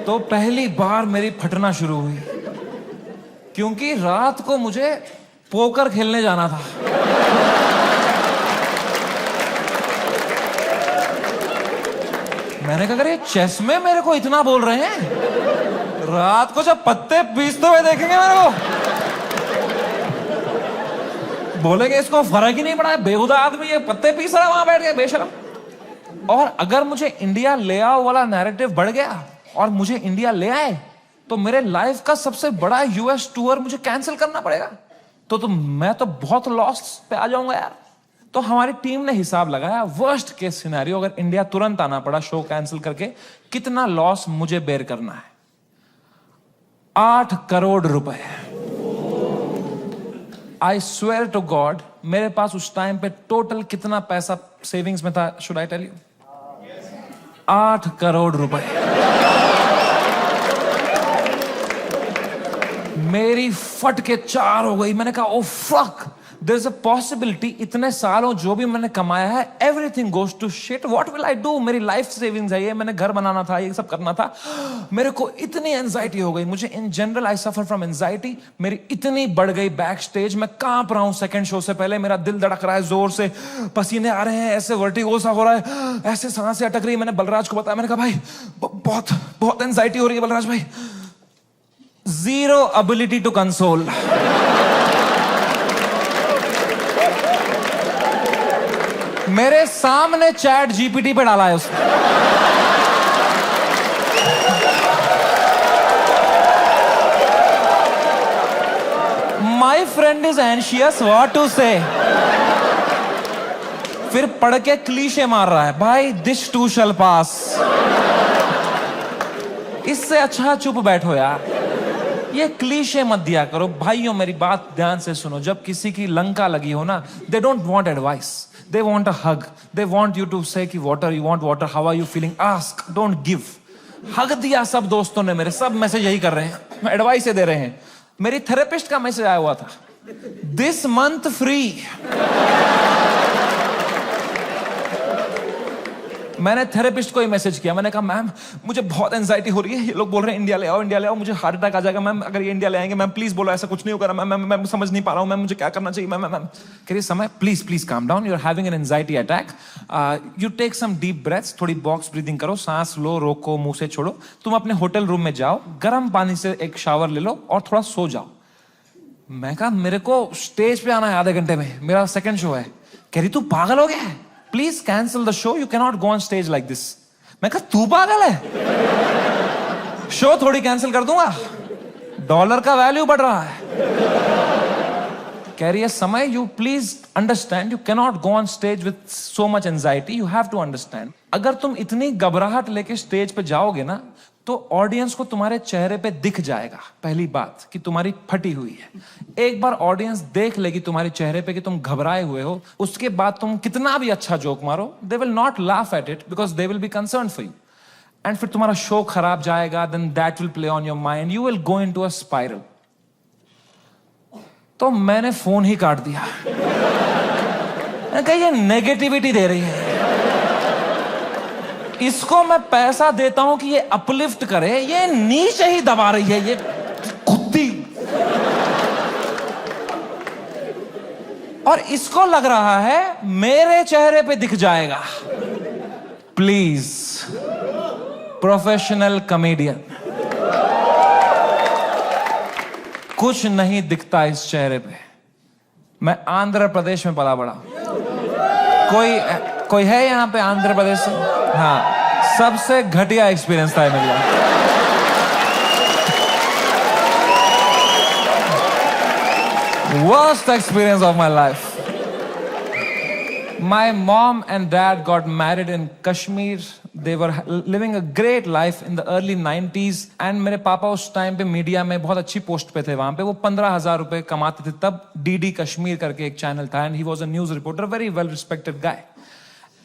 तो पहली बार मेरी फटना शुरू हुई, क्योंकि रात को मुझे पोकर खेलने जाना था। मैंने कहा अरे चेस में मेरे को इतना बोल रहे हैं, रात को जब पत्ते पीसते हुए देखेंगे मेरे को, बोलेंगे इसको फर्क ही नहीं पड़ा है, बेहुदा आदमी ये पत्ते पीस रहा है वहां बैठ के, बेशरम। और अगर मुझे इंडिया ले आओ वाला नैरेटिव बढ़ गया और मुझे इंडिया ले आए, तो मेरे लाइफ का सबसे बड़ा यूएस टूर मुझे कैंसिल करना पड़ेगा। तो मैं तो बहुत लॉस पे आ जाऊंगा यार। तो हमारी टीम ने हिसाब लगाया, वर्स्ट केस सिनेरियो अगर इंडिया तुरंत आना पड़ा शो कैंसिल करके, कितना लॉस मुझे बेयर करना है? 8 करोड़ रुपए। आई स्वेयर टू गॉड, मेरे पास उस टाइम पे टोटल कितना पैसा सेविंग्स में था, should I tell you? 8 crore रुपए। मेरी फट के 4 हो गई। मैंने कहा oh fuck, there is a possibility इतने सालों जो भी मैंने कमाया है, everything goes to shit, what will I do? मेरी लाइफ सेविंग्स है ये, मैंने घर बनाना था, ये सब करना था। मेरे को इतनी एंजाइटी हो गई। मुझे in general I suffer from anxiety. मेरी इतनी बढ़ गई बैक स्टेज, मैं कांप रहा हूं सेकंड शो से पहले, मेरा दिल धड़क रहा है जोर से, पसीने आ रहे हैं, ऐसे वर्टिगो सा हो रहा है, ऐसे सांसें अटक रही है। मैंने बलराज को बताया, मैंने कहा भाई बहुत बहुत एंजाइटी हो रही है बलराज भाई। Zero ability to console. मेरे सामने चैट जीपीटी पे डाला है उसने। My friend is anxious, what to say? फिर पढ़ के क्लीशे मार रहा है, भाई this too shall pass. इससे अच्छा चुप बैठो यार, ये क्लीशे मत दिया करो। भाइयों मेरी बात ध्यान से सुनो, जब किसी की लंका लगी हो ना, they don't want advice, they want a hug, they want you to say कि water, you want water, how are you feeling, ask, don't give. Hug दिया सब दोस्तों ने मेरे, सब मैसेज यही कर रहे हैं, एडवाइस दे रहे हैं। मेरी थेरेपिस्ट का मैसेज आया हुआ था, दिस मंथ फ्री। मैंने थेरेपिस्ट को ही मैसेज किया, मैंने कहा मैम मुझे बहुत एंजाइटी हो रही है, ये लोग बोल रहे हैं इंडिया ले आओ, इंडिया ले आओ, मुझे हार्ट अटैक आ जाएगा मैम अगर ये इंडिया ले आएंगे। मैम प्लीज बोलो ऐसा कुछ नहीं होगा मैम, मैं समझ नहीं पा रहा हूँ मैम, मुझे क्या करना चाहिए मैम? मैम कह रही Samay please please calm down, you are having an anxiety attack, you take some deep breaths, थोड़ी बॉक्स ब्रीदिंग करो, सांस लो, रोको, मुंह से छोड़ो, तुम अपने होटल रूम में जाओ, गर्म पानी से एक शावर ले लो और थोड़ा सो जाओ। मैं कहा मेरे को स्टेज पे आना है आधे घंटे में, मेरा सेकंड शो है। कह रही तू पागल हो गया है, please cancel the show, you can not go on stage like this. मैं कहा तू पागल है, शो थोड़ी कैंसिल कर दूंगा, डॉलर का वैल्यू बढ़ रहा है। कह रही है समय you please understand, you can not go on stage with so much anxiety, you have to understand. अगर तुम इतनी घबराहट लेके स्टेज पे जाओगे ना, तो ऑडियंस को तुम्हारे चेहरे पे दिख जाएगा पहली बात कि तुम्हारी फटी हुई है। एक बार ऑडियंस देख लेगी तुम्हारे चेहरे पे कि तुम घबराए हुए हो, उसके बाद तुम कितना भी अच्छा जोक मारो, they will not laugh at it because they will be concern for you, and फिर तुम्हारा शो खराब जाएगा, then that will play on your mind, you will go into a spiral. तो मैंने फोन ही काट दिया। मैंने कहा ये नेगेटिविटी दे रही है, इसको मैं पैसा देता हूं कि ये अपलिफ्ट करे, ये नीचे ही दबा रही है, ये कुत्ती। और इसको लग रहा है मेरे चेहरे पे दिख जाएगा। प्लीज प्रोफेशनल कॉमेडियन, कुछ नहीं दिखता इस चेहरे पे। मैं आंध्र प्रदेश में पला बड़ा, कोई है यहां पे आंध्र प्रदेश से? हाँ, सबसे घटिया एक्सपीरियंस था मेरे लिए। Worst experience of my life. My mom and dad got married in Kashmir. They were living a great life in the early 90s. And मेरे पापा उस टाइम पे मीडिया में बहुत अच्छी पोस्ट पे थे वहां पे। वो 15,000 रुपए कमाते थे तब। DD कश्मीर करके एक चैनल था and he was a news reporter, very well respected guy.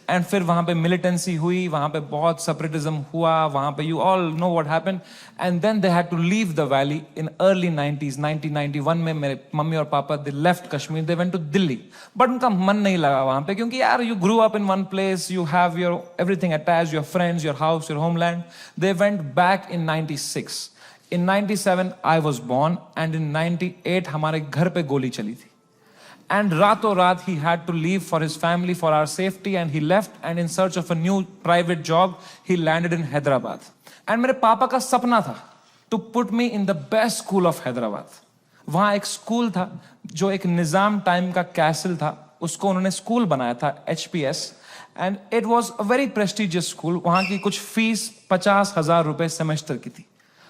And फिर वहां पे मिलिटेंसी हुई, वहां पे बहुत सेपरेटिज्म हुआ, वहां पे you all know what happened, and then they had to leave the valley in early 90s। 1991 में मेरे मम्मी और पापा they left Kashmir, they went to Delhi, but उनका मन नहीं लगा वहां पे, क्योंकि यार you grew up in one place, you have your everything attached, your friends, your house, your homeland. They went back in 96। In 97 I was born and in 98 हमारे घर पे गोली चली थी। And रातों रात he had to leave for his family, for our safety, and he left and in search of a new private job, he landed in Hyderabad. And मेरे पापा का सपना था to put me in the best school of Hyderabad. वहाँ एक school था जो एक निजाम टाइम का कैसल था, उसको उन्होंने स्कूल बनाया था, HPS, and it was a very prestigious school. वहाँ की कुछ फीस 50,000 रुपए सेमेस्टर की थी,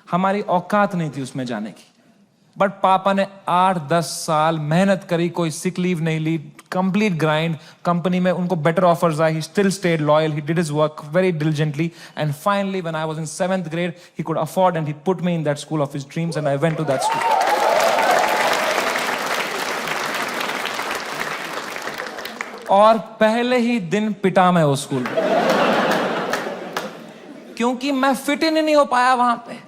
हमारी औकात नहीं थी उसमें जाने की। बट पापा ने 8-10 साल मेहनत करी, कोई सिक लीव नहीं ली, कंप्लीट ग्राइंड. कंपनी में उनको बेटर ऑफर्स आई. He still stayed loyal. He did his work very diligently, and finally when I was in 7th grade he could afford and he put me in that school of his dreams and I went to that school. और पहले ही दिन पिटा मैं उस school में, क्योंकि मैं fit in नहीं हो पाया वहां पे.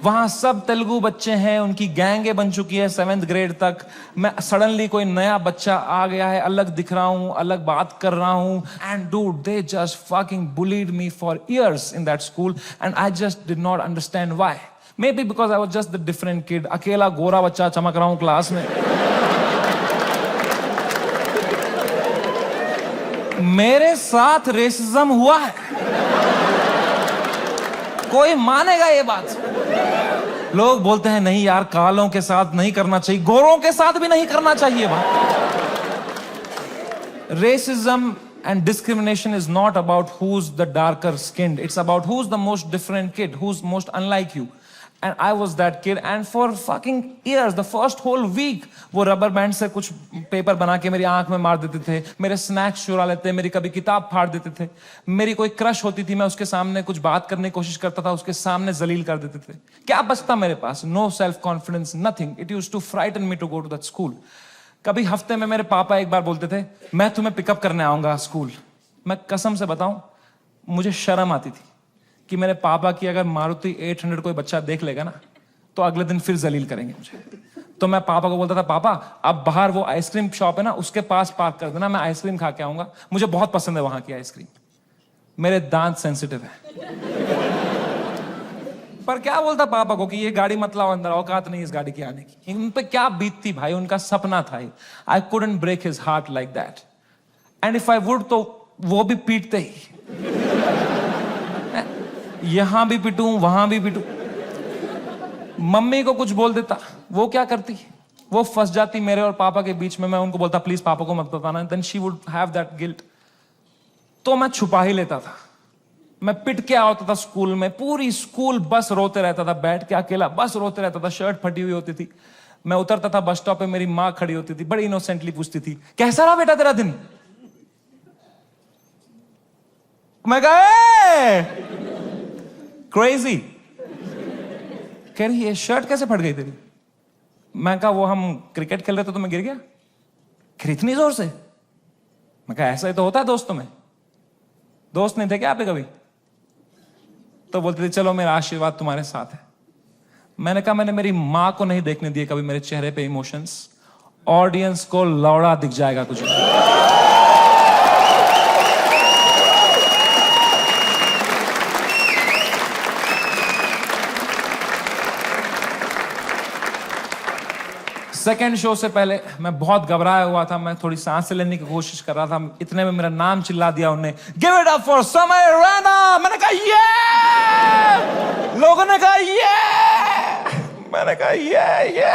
वहां सब तेलुगु बच्चे हैं, उनकी गैंगे बन चुकी है 7th ग्रेड तक. मैं सडनली कोई नया बच्चा आ गया है, अलग दिख रहा हूं, अलग बात कर रहा हूं. And dude, they just fucking bullied me for years in that school and I just did not understand why. May be because I was just the different kid. अकेला गोरा बच्चा चमक रहा हूं क्लास में. मेरे साथ रेसिज्म हुआ है, कोई मानेगा ये बात? लोग बोलते हैं नहीं यार, कालों के साथ नहीं करना चाहिए, गोरों के साथ भी नहीं करना चाहिए. Racism and discrimination is not about who's the darker skinned. It's about who's the most different kid, who's most unlike you. And I was that kid. And for fucking years, the first whole week, वो rubber band से कुछ paper बना के मेरी आंख में मार देते थे, मेरे स्नैक्स चुरा लेते, मेरी कभी किताब फाड़ देते थे. मेरी कोई क्रश होती थी, मैं उसके सामने कुछ बात करने की कोशिश करता था, उसके सामने जलील कर देते थे. क्या बचता मेरे पास? No self confidence, nothing. It used to frighten me to go to that school. कभी हफ्ते में मेरे पापा एक बार बोलते थे, मैं तुम्हें पिकअप करने आऊंगा स्कूल. मैं कसम से बताऊं, मुझे शर्म आती थी कि मेरे पापा की अगर मारुति 800 कोई बच्चा देख लेगा ना, तो अगले दिन फिर जलील करेंगे मुझे. तो मैं पापा को बोलता था, पापा अब बाहर वो आइसक्रीम शॉप है ना, उसके पास पार्क कर देना, मैं आइसक्रीम खा के आऊंगा, मुझे बहुत पसंद है वहां की आइसक्रीम. मेरे दांत सेंसिटिव है. पर क्या बोलता पापा को कि ये गाड़ी मत लाओ अंदर, औकात नहीं इस गाड़ी की आने की. उन पे क्या बीतती भाई, उनका सपना था. I couldn't break his heart like that. And if I would, तो वो भी पीटते ही. यहां भी पिटूं, वहां भी पिटूं. मम्मी को कुछ बोल देता, वो क्या करती, वो फंस जाती मेरे और पापा के बीच में. मैं उनको बोलता प्लीज पापा को मत बताना. Then she would have that guilt. तो मैं छुपा ही लेता था. मैं पिट के आता था स्कूल में. पूरी स्कूल बस रोते रहता था, बैठ के अकेला बस रोते रहता था. शर्ट फटी हुई होती थी. मैं उतरता था बस स्टॉप पे, मेरी माँ खड़ी होती थी, बड़ी इनोसेंटली पूछती थी, कैसा रहा बेटा तेरा दिन? मैं कहा क्रेजी. कह रही ये शर्ट कैसे फट गई तेरी? मैं कहा वो हम क्रिकेट खेल रहे थे तो मैं गिर गया. फिर इतनी जोर से? मैं कहा ऐसा ही तो होता है दोस्तों में. दोस्त नहीं थे क्या आप कभी? तो बोलते थे चलो मेरा आशीर्वाद तुम्हारे साथ है. मैंने कहा मैंने मेरी मां को नहीं देखने दिए कभी मेरे चेहरे पे इमोशंस. ऑडियंस को लौड़ा दिख जाएगा कुछ. सेकेंड शो से पहले मैं बहुत घबराया हुआ था. मैं थोड़ी सांस लेने की कोशिश कर रहा था. इतने में मेरा नाम चिल्ला दिया उन्होंने, गिव इट अप फॉर समय रैना. मैंने कहा ये. लोगों ने कहा ये. मैंने कहा ये.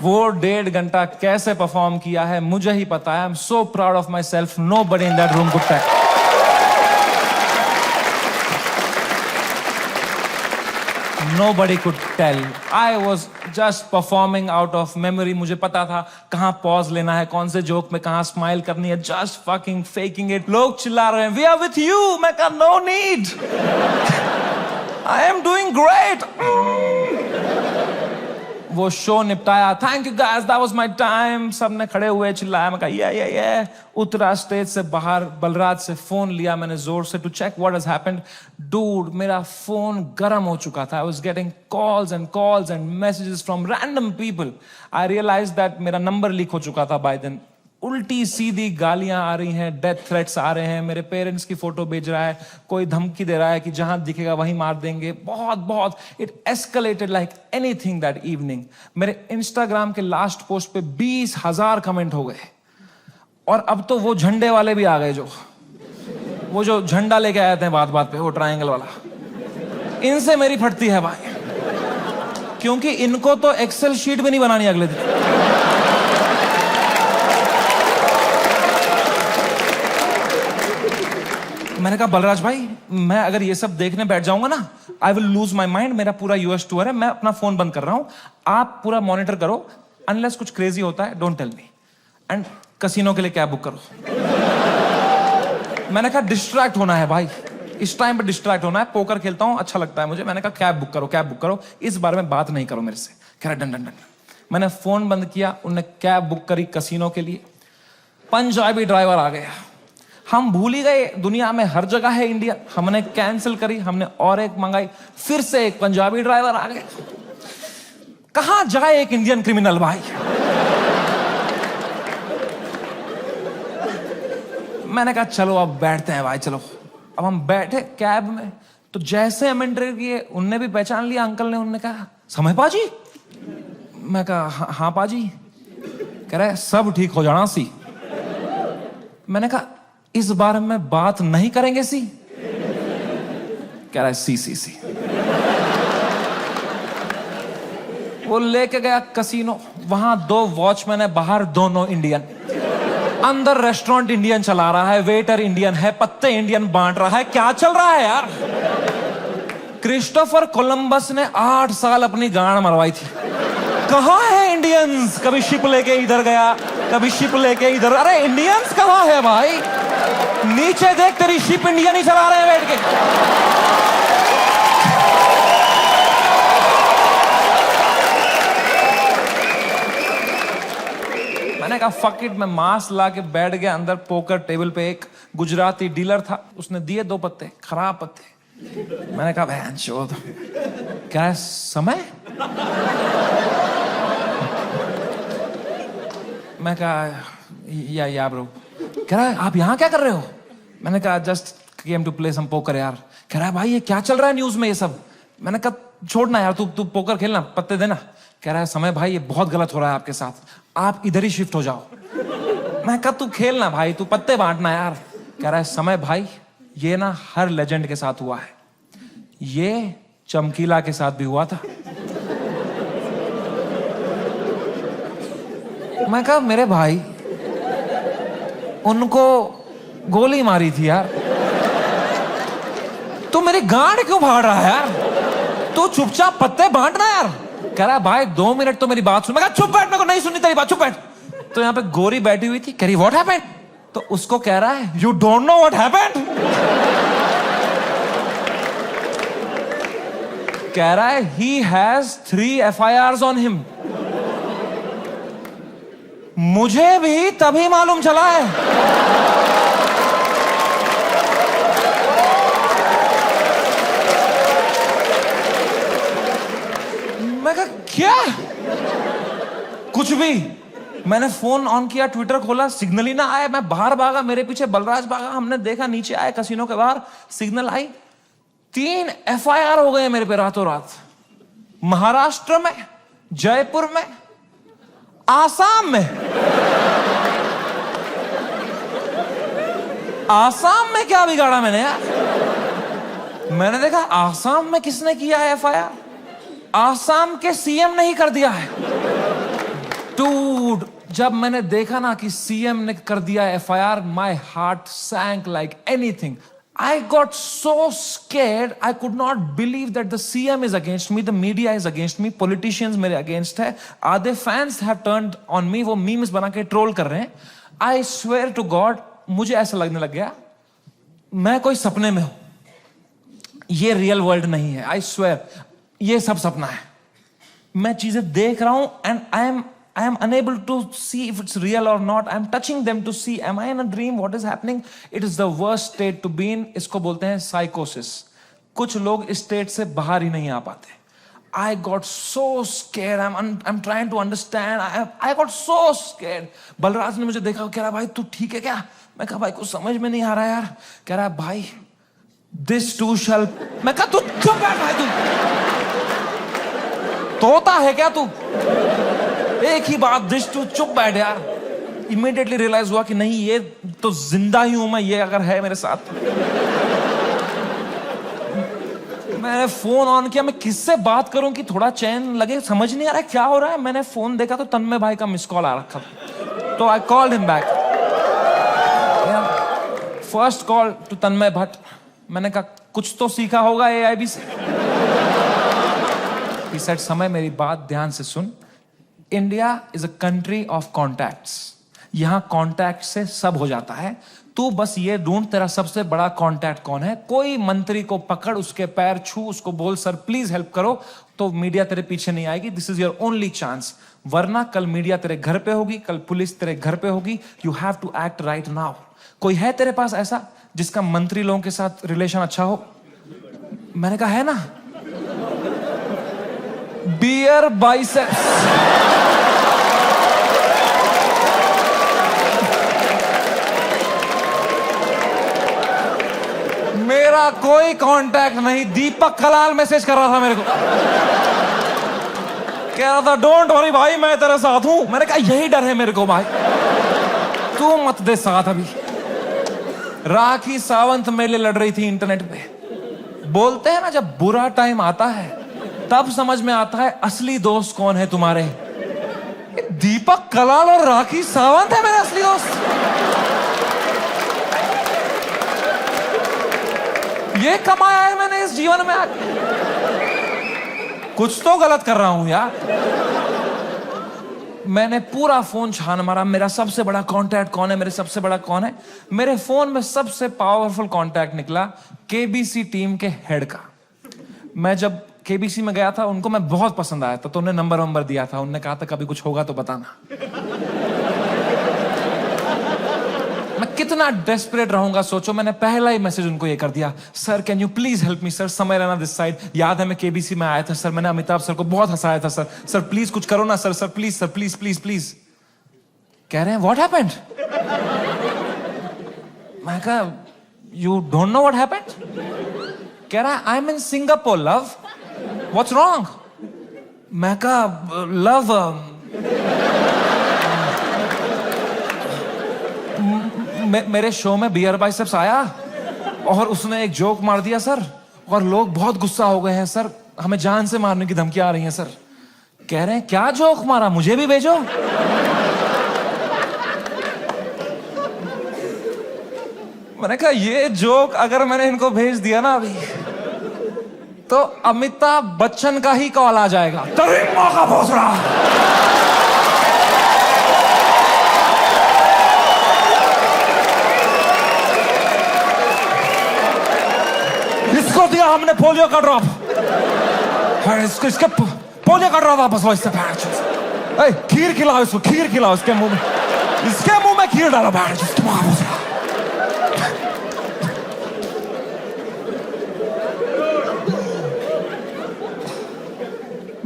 वो 1.5 घंटा कैसे परफॉर्म किया है मुझे ही पता है. I am so proud of myself. Nobody in that room could tell. Nobody could tell. I was just performing out of memory. मुझे पता था कहाँ पॉज लेना है, कौन से जोक में कहाँ स्माइल करनी है. Just fucking faking it. लोग चिल्ला रहे हैं, We are with you. मैं कहा no need. I am doing great. वो शो निपटाया. Thank you guys. That was my time. सबने खड़े हुए चिल्लाया. मैं कहा yeah. उतरा स्टेज से बाहर, बलराज से फोन लिया मैंने जोर से to check what has happened. Dude, मेरा फोन गर्म हो चुका था. I was getting calls and messages from random people. I realized that मेरा नंबर लीक हो चुका था by then. उल्टी सीधी गालियां आ रही हैं, डेथ थ्रेट्स आ रहे हैं. मेरे पेरेंट्स की फोटो भेज रहा है, कोई धमकी दे रहा है कि जहां दिखेगा वहीं मार देंगे. बहुत it escalated like anything that evening. मेरे इंस्टाग्राम के लास्ट पोस्ट पे 20,000 कमेंट हो गए. और अब तो वो झंडे वाले भी आ गए, वो जो झंडा लेके आए थे बात पे, वो ट्रायंगल वाला. इनसे मेरी फटती है भाई, क्योंकि इनको तो एक्सेल शीट भी नहीं बनानी अगले दिन. मैंने कहा बलराज भाई मैं अगर ये सब देखने बैठ जाऊंगा ना, I will lose my mind. मेरा पूरा यूएस टूर है, मैं अपना फोन बंद कर रहा हूं, आप पूरा मॉनिटर करो, अनलेस कुछ क्रेजी होता है don't tell me, and casino के लिए कैब बुक करो। मैंने कहा डिस्ट्रैक्ट होना है भाई, इस टाइम पे डिस्ट्रैक्ट होना है, पोकर खेलता हूं अच्छा लगता है मुझे। मैंने कहा कैब बुक करो, कैब बुक करो, इस बारे में बात नहीं करो मेरे से। कह रहा डन डन डन। मैंने फोन बंद किया, उनने कैब बुक करी कसिनो के लिए। पंजाबी ड्राइवर आ गया, हम भूल ही गए दुनिया में हर जगह है इंडियन। हमने कैंसिल करी, हमने और एक मंगाई, फिर से एक पंजाबी ड्राइवर आ गया। कहां जाए एक इंडियन क्रिमिनल भाई। मैंने कहा चलो अब बैठते हैं भाई, चलो। अब हम बैठे कैब में, तो जैसे हम एंटर किए उनने भी पहचान लिया अंकल ने। उनने कहा समय पाजी। मैं कहा हाँ पाजी। कह रहे सब ठीक हो जाना सी। मैंने कहा इस बारे में बात नहीं करेंगे सी। कह रहा है सी। वो लेके गया कसिनो, वहां 2 वॉचमैन है, बाहर दोनों इंडियन। अंदर रेस्टोरेंट इंडियन चला रहा है, वेटर इंडियन है, पत्ते इंडियन बांट रहा है। क्या चल रहा है यार। क्रिस्टोफर कोलंबस ने 8 साल अपनी गांड मरवाई थी। कहां है इंडियंस। कभी शिप लेके इधर गया, कभी शिप लेके इधर। अरे इंडियंस कहां है भाई। नीचे देख, तेरी शिप इंडियन ही चला रहे हैं बैठ के। मैंने कहा फक इट, मैं मास्क ला के बैठ गया अंदर। पोकर टेबल पे एक गुजराती डीलर था, उसने दिए 2 पत्ते, खराब पत्ते। मैंने कहा बहन चोद। क्या समय। मैं कहा या ब्रो। कह रहा है आप यहां क्या कर रहे हो। मैंने कहा just came to play some poker यार। कह रहा है भाई ये क्या चल रहा है न्यूज में ये सब। मैंने कहा छोड़ना यार, तू पोकर खेलना, पत्ते देना। कह रहा है समय भाई ये बहुत गलत हो रहा है आपके साथ, आप इधर ही शिफ्ट हो जाओ। मैं कहा तू खेलना भाई, तू पत्ते बांटना यार। कह रहा है समय भाई ये ना हर लेजेंड के साथ हुआ है, ये चमकीला के साथ भी हुआ था। मैं कहा मेरे भाई उनको गोली मारी थी यार, तू मेरी गांड क्यों फाड़ रहा है यार। तू चुपचाप पत्ते बांटना यार। कह रहा है भाई 2 मिनट तो मेरी बात सुन। मैं कहा चुप बैठ, मेरे को नहीं सुननी तेरी बात, चुप बैठ। तो यहाँ पे गोरी बैठी हुई थी, कह रही व्हाट हैपेंड। तो उसको कह रहा है you don't know what happened. कह रहा है he has 3 FIRs on him. मुझे भी तभी मालूम चला है। मैं कहा क्या। कुछ भी। मैंने फोन ऑन किया, ट्विटर खोला, सिग्नल ही ना आया। मैं बाहर भागा, मेरे पीछे बलराज भागा। हमने देखा नीचे आए कसिनो के बाहर, सिग्नल आई। 3 FIR हो गए मेरे पे रातों रात। महाराष्ट्र में, जयपुर में, आसाम में। आसाम में क्या बिगाड़ा मैंने यार। मैंने देखा आसाम में किसने किया है FIR। आसाम के CM ने ही कर दिया है। डूड, जब मैंने देखा ना कि CM ने कर दिया FIR, my heart sank like anything. I got so scared, I could not believe that the CM is against me, the media is against me, politicians मेरे against है, आधे fans have turned on me, वो memes बना के troll कर रहे हैं। I swear to God, मुझे ऐसा लगने लग गया मैं कोई सपने में हूं, ये रियल वर्ल्ड नहीं है। I swear, ये सब सपना है। मैं चीजें देख रहा हूं and I am unable to see if it's real or not. I am touching them to see, am I in a dream? What is happening? It is the worst state to be in. इसको बोलते हैं psychosis. कुछ लोग इस state से बाहर ही नहीं आ पाते। I got so scared. I'm trying to understand. I got so scared. Balraj ने मुझे देखा, कह रहा भाई तू ठीक है क्या। मैं कहा भाई कुछ समझ में नहीं आ रहा यार। कह रहा भाई this too shall। मैं कहा तू चुप बैठ भाई, तू तोता है क्या तू। एक ही बात, दिस टू, चुप बैठ यार। इमीडिएटली रियलाइज हुआ कि नहीं ये तो जिंदा ही हूं मैं, ये अगर है मेरे साथ। मैंने फोन ऑन किया, मैं किससे बात करूं कि थोड़ा चैन लगे, समझ नहीं आ रहा है क्या हो रहा है। मैंने फोन देखा तो तन्मय भाई का मिस कॉल आ रखा था, तो I called him back. First call to Tanmay Bhat. मैंने कहा कुछ तो सीखा होगा AIB से। He said, समय मेरी बात ध्यान से सुन। India is a country of contacts. यहां कॉन्टैक्ट से सब हो जाता है। तू बस ये ढूंढ तेरा सबसे बड़ा कॉन्टैक्ट कौन है। कोई मंत्री को पकड़, उसके पैर छू, उसको बोल सर प्लीज हेल्प करो, तो मीडिया तेरे पीछे नहीं आएगी। This is your only chance. वरना कल मीडिया तेरे घर पे होगी, कल पुलिस तेरे घर पे होगी। You have to act right now. कोई है तेरे पास ऐसा जिसका मंत्री लोगों के साथ रिलेशन अच्छा हो? मैंने कहा है ना, बियर बाइसेप्स। मेरा कोई कांटेक्ट नहीं। दीपक कलाल मैसेज कर रहा था मेरे को, कह रहा था डोंट वरी भाई मैं तेरे साथ हूं। मैंने कहा यही डर है मेरे को भाई, तू मत दे साथ। अभी राखी सावंत मेरे लिए लड़ रही थी इंटरनेट पे। बोलते हैं ना जब बुरा टाइम आता है तब समझ में आता है असली दोस्त कौन है तुम्हारे। दीपक कलाल और राखी सावंत है मेरे असली दोस्त। ये कमाया है मैंने इस जीवन में। कुछ तो गलत कर रहा हूं यार। मैंने पूरा फोन छान मारा, मेरा सबसे बड़ा कांटेक्ट कौन है, मेरे सबसे बड़ा कौन है। मेरे फोन में सबसे पावरफुल कांटेक्ट निकला KBC टीम के हेड का। मैं जब KBC में गया था, उनको मैं बहुत पसंद आया था, तो उन्हें नंबर दिया था। उन्होंने कहा था कभी कुछ होगा तो बताना। मैं कितना डेस्परेट रहूंगा सोचो। मैंने पहला ही मैसेज उनको ये कर दिया, sir can you please help me sir, समय रहना दिस साइड। याद है मैं KBC में आया था सर, मैंने अमिताभ सर को बहुत हंसाया था सर। सर प्लीज कुछ करो ना sir, sir please sir, please please please. कह रहे हैं व्हाट हैपेंड? मैं कहा you don't know what happened? कह रहा है I M in Singapore love, what's wrong? मैं कहा लव मेरे शो में बियर बाइसेप्स आया और उसने एक जोक मार दिया सर, और लोग बहुत गुस्सा हो गए हैं सर, हमें जान से मारने की धमकियां आ रही हैं सर। कह रहे हैं क्या जोक मारा, मुझे भी भेजो। मैंने कहा ये जोक अगर मैंने इनको भेज दिया ना अभी, तो अमिताभ बच्चन का ही कॉल आ जाएगा। तरीमा का भोसड़ा। इसको दिया हमने पोलियो का ड्रॉप, इसके पोलियो का ड्रॉप वापस लो इससे। खीर खिलाओ इसको, खीर खिलाओ इसके मुंह में, इसके मुंह में खीर डालो।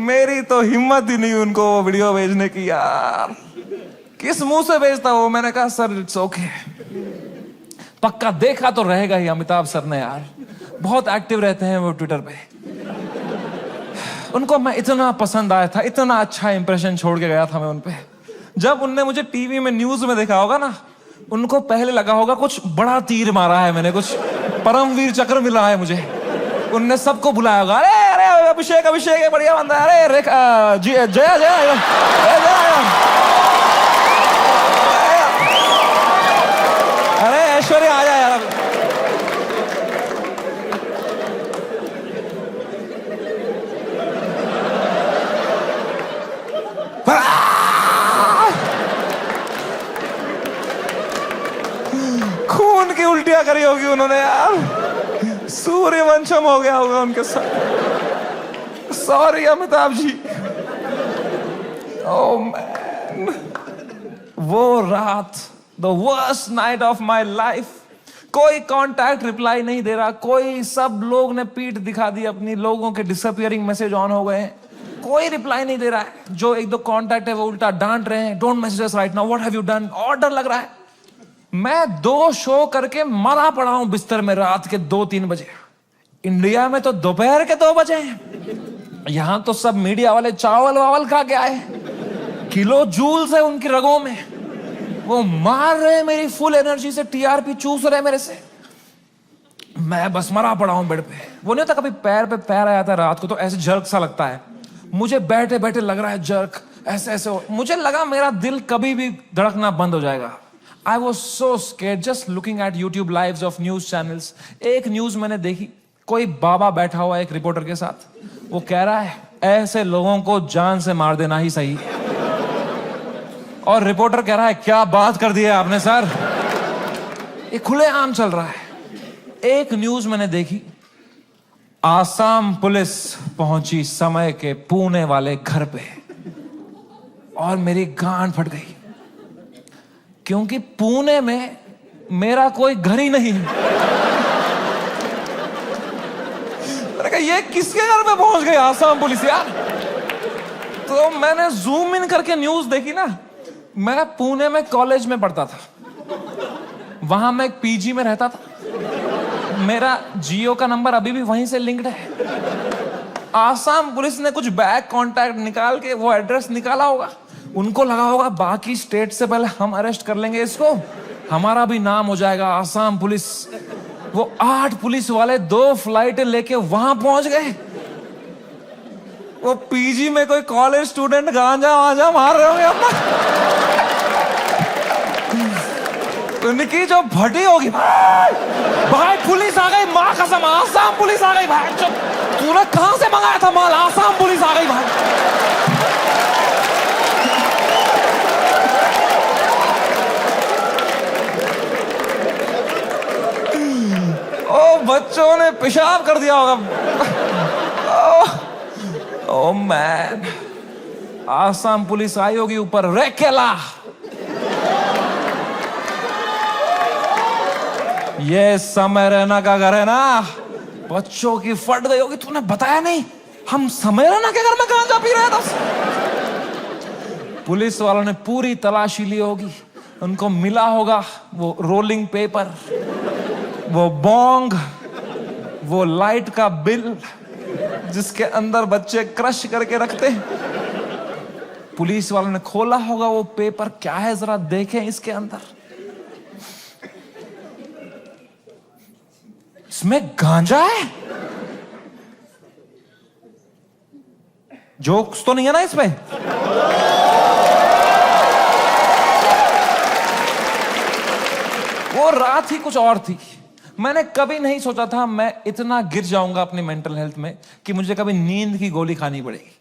मेरी तो हिम्मत ही नहीं उनको वो वीडियो भेजने की यार। किस मुंह से भेजता वो? मैंने कहा सर इट्स ओके। पक्का देखा तो रहेगा ही अमिताभ सर ने यार, बहुत एक्टिव रहते हैं वो ट्विटर पे। उनको मैं इतना पसंद आया था, इतना अच्छा इंप्रेशन छोड़ के गया था मैं उन पे। जब उनने मुझे टीवी में न्यूज में देखा होगा ना, उनको पहले लगा होगा कुछ बड़ा तीर मारा है मैंने, कुछ परमवीर चक्र मिला है मुझे। उनने सबको बुलाया होगा, अरे अरे अभिषेक अभिषेक है बढ़िया बंदा, अरे जया जया अरे ऐश्वर्या आ जाए यार। खून की उल्टियां करी होगी उन्होंने यार, सूर्यवंशम हो गया होगा उनके साथ। Sorry Amitabh ji. Oh man, वो रात, the worst night of my life. कोई कांटेक्ट रिप्लाई नहीं दे रहा, कोई, सब लोग ने पीठ दिखा दी अपनी, लोगों के डिसअपियरिंग मैसेज ऑन हो गए हैं, कोई रिप्लाई नहीं दे रहा है। जो एक दो कांटेक्ट है वो उल्टा डांट रहे हैं, don't message us right now, what have you done. और डर लग रहा है। मैं 2 शो करके मरा पड़ा हूं बिस्तर में रात के 2-3 बजे। इंडिया में तो दोपहर के 2 बजे हैं। यहां तो सब मीडिया वाले चावल वावल खा के आए, किलो जूल्स है उनकी रगों में, वो मार रहे मेरी फुल एनर्जी से, TRP चूस रहे मेरे से। मैं बस मरा पड़ा हूं बेड पे। वो नहीं होता कभी पैर पे पैर आया था रात को तो ऐसे जर्क सा लगता है, मुझे बैठे बैठे लग रहा है जर्क, ऐसे ऐसे। मुझे लगा मेरा दिल कभी भी धड़कना बंद हो जाएगा। I was so scared just looking at YouTube lives of news channels. एक न्यूज मैंने देखी, कोई बाबा बैठा हुआ एक रिपोर्टर के साथ, वो कह रहा है ऐसे लोगों को जान से मार देना ही सही। और रिपोर्टर कह रहा है क्या बात कर दी है आपने सर। ये खुलेआम चल रहा है। एक न्यूज मैंने देखी, आसाम पुलिस पहुंची समय के पुणे वाले घर पे, और मेरी गांड फट गई, क्योंकि पुणे में मेरा कोई घर ही नहीं। मैंने कहा ये किसके घर पे पहुंच गई आसाम पुलिस यार। तो मैंने जूम इन करके न्यूज देखी ना। मैं पुणे में कॉलेज में पढ़ता था, वहां मैं एक पीजी में रहता था, मेरा जियो का नंबर अभी भी वहीं से लिंक्ड है। आसाम पुलिस ने कुछ बैक कांटेक्ट निकाल के वो एड्रेस निकाला होगा, उनको लगा होगा बाकी स्टेट से पहले हम अरेस्ट कर लेंगे इसको, हमारा भी नाम हो जाएगा आसाम पुलिस। वो 8 पुलिस वाले 2 फ्लाइट लेके वहां पहुंच गए। वो पीजी में कोई कॉलेज स्टूडेंट गांजा वांजा मार रहे होंगे अपना। उनकी जो भटी होगी, भाई पुलिस आ गई, माँ कसम आसाम पुलिस आ गई। भाई तूने कहां से मंगाया था माल, आसाम पुलिस आ गई भाई। ओ बच्चों ने पेशाब कर दिया होगा। ओ मैन, आसाम पुलिस आई होगी ऊपर, रेकेला ये समय रैना का घर है ना। बच्चों की फट गई होगी, तूने बताया नहीं हम समय रैना के घर में गांजा पी रहे थे। पुलिस वालों ने पूरी तलाशी ली होगी, उनको मिला होगा वो रोलिंग पेपर, वो बोंग, वो लाइट का बिल जिसके अंदर बच्चे क्रश करके रखते। पुलिस वालों ने खोला होगा वो पेपर, क्या है जरा देखें इसके अंदर। इसमें गांजा है, जोक्स तो नहीं है ना इसमें। वो रात ही कुछ और थी। मैंने कभी नहीं सोचा था मैं इतना गिर जाऊंगा अपनी मेंटल हेल्थ में कि मुझे कभी नींद की गोली खानी पड़ेगी।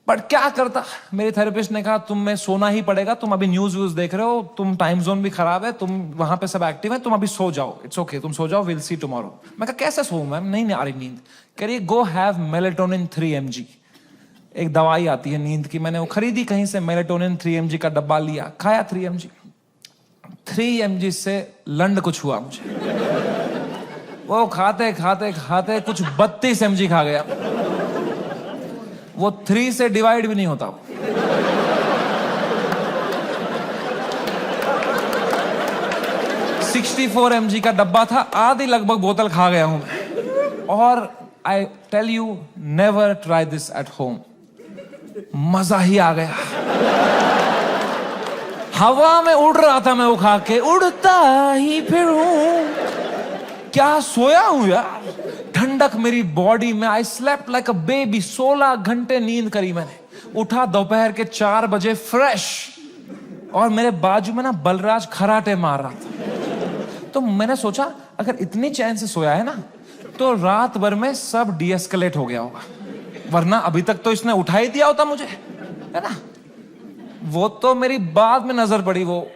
बट क्या करता, मेरे थेरेपिस्ट ने कहा तुम में सोना ही पड़ेगा, तुम अभी न्यूज व्यूज देख रहे हो, तुम टाइम जोन भी खराब है, तुम वहां पे सब एक्टिव है, तुम अभी सो जाओ, इट्स ओके, तुम सो जाओ, विल सी टुमारो। मैं कहा कैसे सोऊं मैम, नहीं आ रही नींद। कह रही गो हैव मेलेटोनिन 3 mg, एक दवाई आती है नींद की। मैंने वो खरीदी कहीं से, मेलेटोनिन 3 mg का डब्बा लिया, खाया 3 mg। 3 mg से लंड कुछ हुआ मुझे। वो खाते खाते खाते कुछ 32 mg खा गया। वो 3 से डिवाइड भी नहीं होता। 64 mg का डब्बा था, आधी लगभग बोतल खा गया हूं मैं। और I tell you, never try this at home. मजा ही आ गया। हवा में उड़ रहा था मैं वो खा के, उड़ता ही फिरूं। क्या सोया हूं यार, ठंडक मेरी बॉडी में। I slept like a baby. 16 घंटे नींद करी मैंने। उठा दोपहर के 4 बजे फ्रेश, और मेरे बाजू में ना बलराज खराटे मार रहा था। तो मैंने सोचा अगर इतनी चैन से सोया है ना, तो रात भर में सब डीएस्केलेट हो गया होगा, वरना अभी तक तो इसने उठा ही दिया होता मुझे, है ना। वो तो मेरी बाद में नजर पड़ी, वो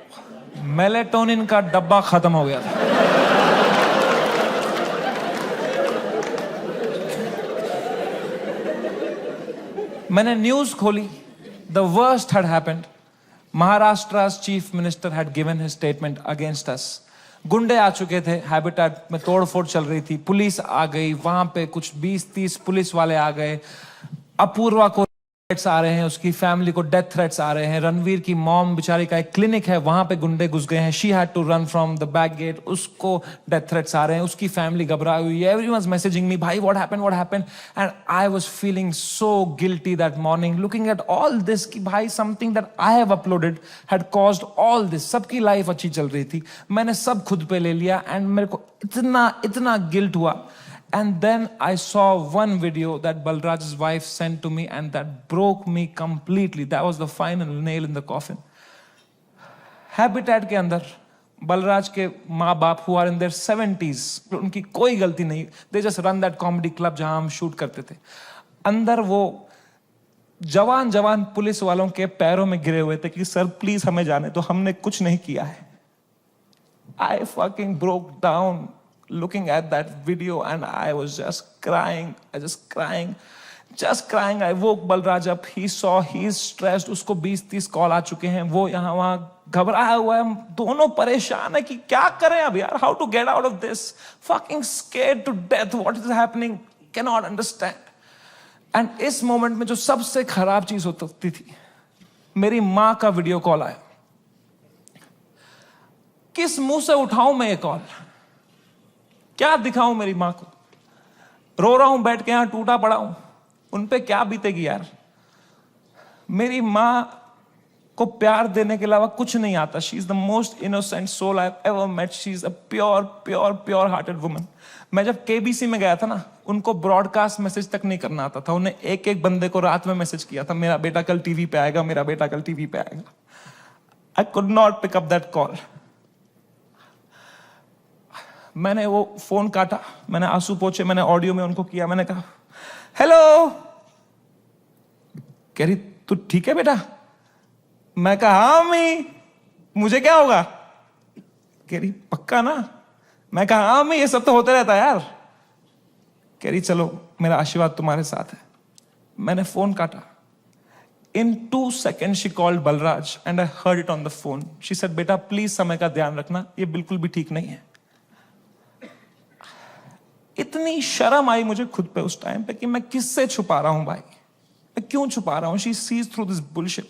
मेलेटोनिन का डब्बा खत्म हो गया था। मैंने न्यूज खोली, the worst had happened. Maharashtra's chief minister had given his statement against us. गुंडे आ चुके थे, हैबिटेट में तोड़फोड़ चल रही थी, पुलिस आ गई, वहां पे कुछ 20-30 पुलिस वाले आ गए। अपूर्वा को थ्रेट्स आ रहे हैं, उसकी फैमिली को डेथ थ्रेट्स आ रहे हैं। रणवीर की मॉम बेचारी का एक क्लिनिक है, वहां पे गुंडे घुस गए हैं, she had to run from the back gate, उसको डेथ थ्रेट्स आ रहे हैं, उसकी फैमिली घबराई हुई है। एवरीवन's मैसेजिंग मी, भाई what happened, and I was feeling so guilty that morning, looking at all this कि भाई something that I have uploaded had caused all this. सबकी लाइफ अच्छी चल रही थी, मैंने सब खुद पे ले लिया, एंड मेरे को इतना गिल्ट हुआ। And then I saw one video that Balraj's wife sent to me, and that broke me completely. That was the final nail in the coffin. Habitat के अंदर बलराज के माँ बाप who are in their 70s, उनकी कोई गलती नहीं, they just run that comedy club जहां हम शूट करते थे। अंदर वो जवान जवान पुलिस वालों के पैरों में गिरे हुए थे कि सर प्लीज हमें जाने दो, हमने कुछ नहीं किया है। I fucking broke down looking at that video and I was just crying. I woke Balraj up. He saw he's stressed. उसको 20-30 कॉल आ चुके हैं, वो यहाँ वहाँ घबराया हुआ है, हम दोनों परेशान है कि क्या करें अब यार, how to get out of this, fucking scared to death, what is happening, cannot understand. And इस मोमेंट में जो सबसे खराब चीज होती थी, मेरी माँ का वीडियो कॉल आया। किस मुंह से उठाऊं मैं ये कॉल, क्या दिखाऊं मेरी मां को, रो रहा हूं बैठ के यहां टूटा पड़ा हूं, उन पे क्या बीतेगी यार। मेरी मां को प्यार देने के अलावा कुछ नहीं आता। She is the most innocent soul I have ever met. She is a pure hearted woman. मैं जब केबीसी में गया था ना, उनको ब्रॉडकास्ट मैसेज तक नहीं करना आता था, उन्हें एक एक बंदे को रात में मैसेज किया था, मेरा बेटा कल टीवी पे आएगा, मेरा बेटा कल टीवी पे आएगा। I could not pick up that call. मैंने वो फोन काटा, मैंने आंसू पोंछे, मैंने ऑडियो में उनको किया, मैंने कहा हेलो। कह रही तू ठीक है बेटा? मैं कहा हाँ अम्मी, मुझे क्या होगा? कह रही पक्का ना? मैं कहा हाँ अम्मी, ये सब तो होता रहता है यार। कह रही चलो मेरा आशीर्वाद तुम्हारे साथ है। मैंने फोन काटा। In 2 seconds she called Balraj and I heard it on the phone. She said बेटा प्लीज समय का ध्यान रखना, ये बिल्कुल भी ठीक नहीं है। इतनी शर्म आई मुझे खुद पे उस टाइम पे कि मैं किससे छुपा रहा हूं भाई, मैं क्यों छुपा रहा हूं। She sees through this bullshit.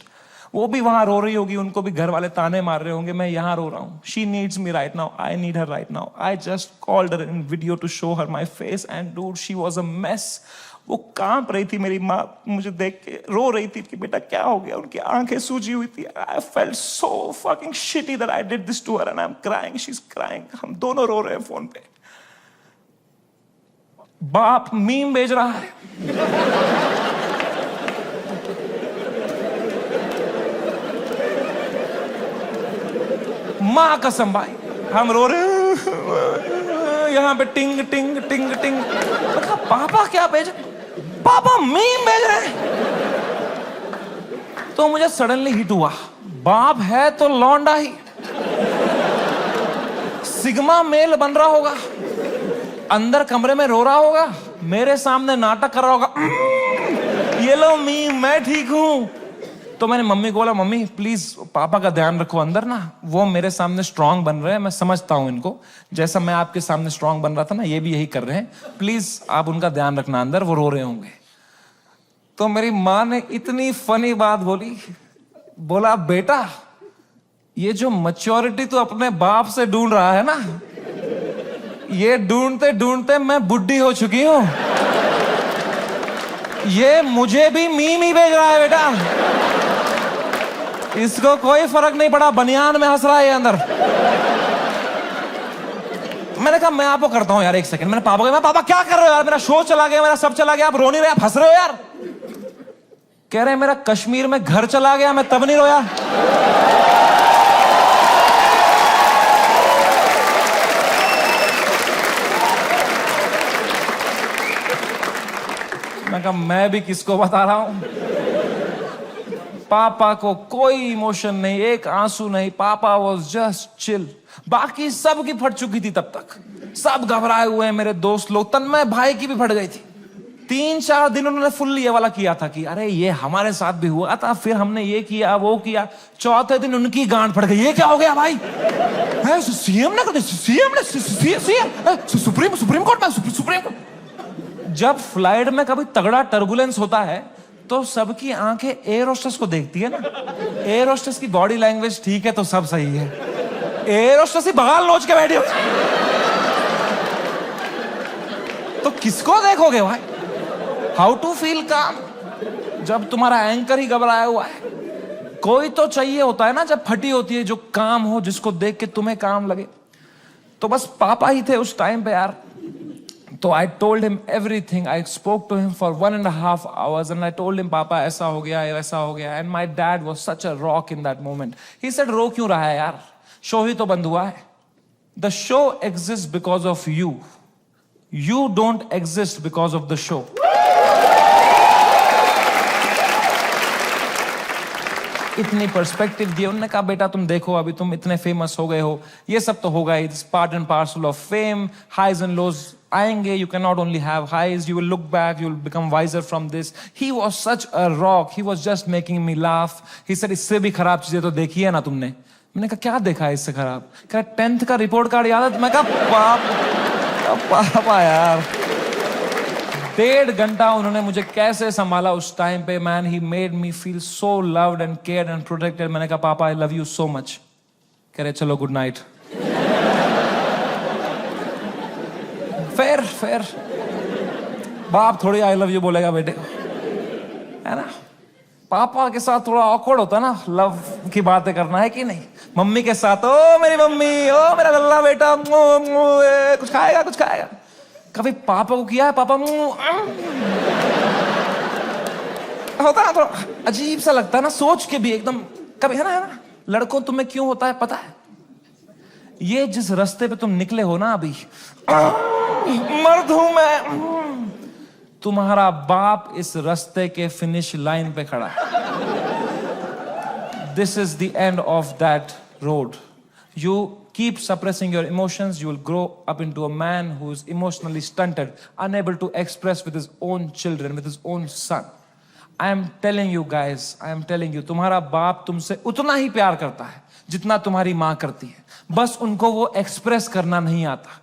वो भी वहां रो रही होगी, उनको भी घर वाले ताने मार रहे होंगे, मैं यहां रो रहा हूं। She needs me right now, I need her right now. I just called her in video to show her my face and dude she was a mess. वो कांप रही थी, मेरी माँ मुझे देख के रो रही थी कि बेटा क्या हो गया, उनकी आंखें सूजी हुई थी। I felt so fucking shitty that I did this to her and I am crying, she is crying. हम दोनों रो रहे हैं फोन पे। बाप मीम भेज रहा है, मां कसम भाई हम रो रहे हैं यहां पे, टिंग टिंग टिंग टिंग। मतलब पापा क्या भेज, पापा मीम भेज रहे हैं। तो मुझे सडनली हिट हुआ, बाप है तो लौंडा ही, सिग्मा मेल बन रहा होगा, अंदर कमरे में रो रहा होगा, मेरे सामने नाटक कर रहा होगा, ये लो मीम मैं ठीक हूं। तो मैंने मम्मी को बोला मम्मी प्लीज पापा का ध्यान रखो अंदर ना, वो मेरे सामने स्ट्रांग बन रहे हैं, मैं समझता हूं इनको, जैसा मैं आपके सामने स्ट्रांग बन रहा था ना, ये भी यही कर रहे हैं, प्लीज आप उनका ध्यान रखना अंदर, वो रो रहे होंगे। तो मेरी माँ ने इतनी फनी बात बोली, बोला बेटा ये जो मैच्योरिटी तू अपने बाप से ढूंढ रहा है ना, ये ढूंढते ढूंढते मैं बुढ़ी हो चुकी हूं, ये मुझे भी मीम ही भेज रहा है बेटा, इसको कोई फर्क नहीं पड़ा, बनियान में हंस रहा है ये अंदर। मैंने कहा मैं आपको करता हूं यार, एक सेकंड। मैंने पापा को, मैं पापा क्या कर रहे हो यार, मेरा शो चला गया, मेरा सब चला गया, आप रो नहीं रहे, आप हंस रहे हो यार। कह रहे मेरा कश्मीर में घर चला गया, मैं तब नहीं रोया। मैं कहा मैं भी किसको बता रहा हूं। पापा को कोई इमोशन नहीं, एक आंसू नहीं, पापा वाज जस्ट चिल। बाकी सब की फट चुकी थी तब तक, सब घबराए हुए हैं मेरे दोस्त लोग, तन्मय भाई की भी फट गई थी। 3-4 दिन उन्होंने फुल ये वाला किया था कि अरे ये हमारे साथ भी हुआ था, फिर हमने ये किया वो किया। चौथे दिन उनकी गांड फट गई, ये क्या हो गया भाई, सीएम ने सुप्रीम कोर्ट में। जब फ्लाइट में कभी तगड़ा टर्बुलेंस होता है तो सबकी आंखें एयर होस्टेस को देखती है ना, एयर होस्टेस की बॉडी लैंग्वेज ठीक है तो सब सही है, एयर होस्टेस ही बगाल नोच के बैठी हो तो किसको देखोगे भाई। हाउ टू फील काम जब तुम्हारा एंकर ही घबराया हुआ है। कोई तो चाहिए होता है ना जब फटी होती है, जो काम हो, जिसको देख के तुम्हें काम लगे। तो बस पापा ही थे उस टाइम पे यार। तो I told him everything. I spoke to him for 1.5 hours and I told him पापा ऐसा हो गया, वैसा हो गया। And my dad was such a rock in that moment. He said रो क्यों रहा है यार, शो ही तो बंद हुआ है. The show exist because of you. You don't exist because of the show. इतनी पर्सपेक्टिव दी. उन्होंने कहा बेटा तुम देखो अभी तुम इतने फेमस हो गए हो, ये सब तो होगा, it's part and parcel of fame. Highs and lows आएंगे. You can not only have highs, you will look back, you will become wiser from this. He was such a rock, he was just making me laugh. He said इससे भी खराब चीजें तो देखी है ना तुमने. मैंने कहा क्या देखा है इससे खराब? कहा 10th का रिपोर्ट कार्ड याद है? मैं कहा पापा यार. 1.5 घंटा उन्होंने मुझे कैसे संभाला उस टाइम पे. Man, he made me feel so loved and cared and protected. मैंने कहा पापा I love you so much. कह रहे चलो गुड नाइट. फेयर बाप थोड़ी आई लव यू बोलेगा बेटे को, है ना. पापा के साथ थोड़ा ऑकवर्ड होता है ना लव की बातें करना, है कि नहीं. मम्मी के साथ ओ मेरी मम्मी, ओ मेरा लल्ला बेटा, कुछ खाएगा कुछ खाएगा. कभी पापा को किया है? पापा होता ना, थोड़ा अजीब सा लगता है ना सोच के भी एकदम. कभी है ना लड़कों तुम्हें क्यों होता है पता है? ये जिस रास्ते पे तुम निकले हो ना अभी, मर्द हूं मैं, तुम्हारा बाप इस रास्ते के फिनिश लाइन पे खड़ा है. This is the end of that road. You keep suppressing your emotions, you will grow up into a man who is emotionally stunted, unable to express with his own children, with his own son. I am telling you guys, I am telling you, तुम्हारा बाप तुमसे उतना ही प्यार करता है जितना तुम्हारी माँ करती है. बस उनको वो एक्सप्रेस करना नहीं आता.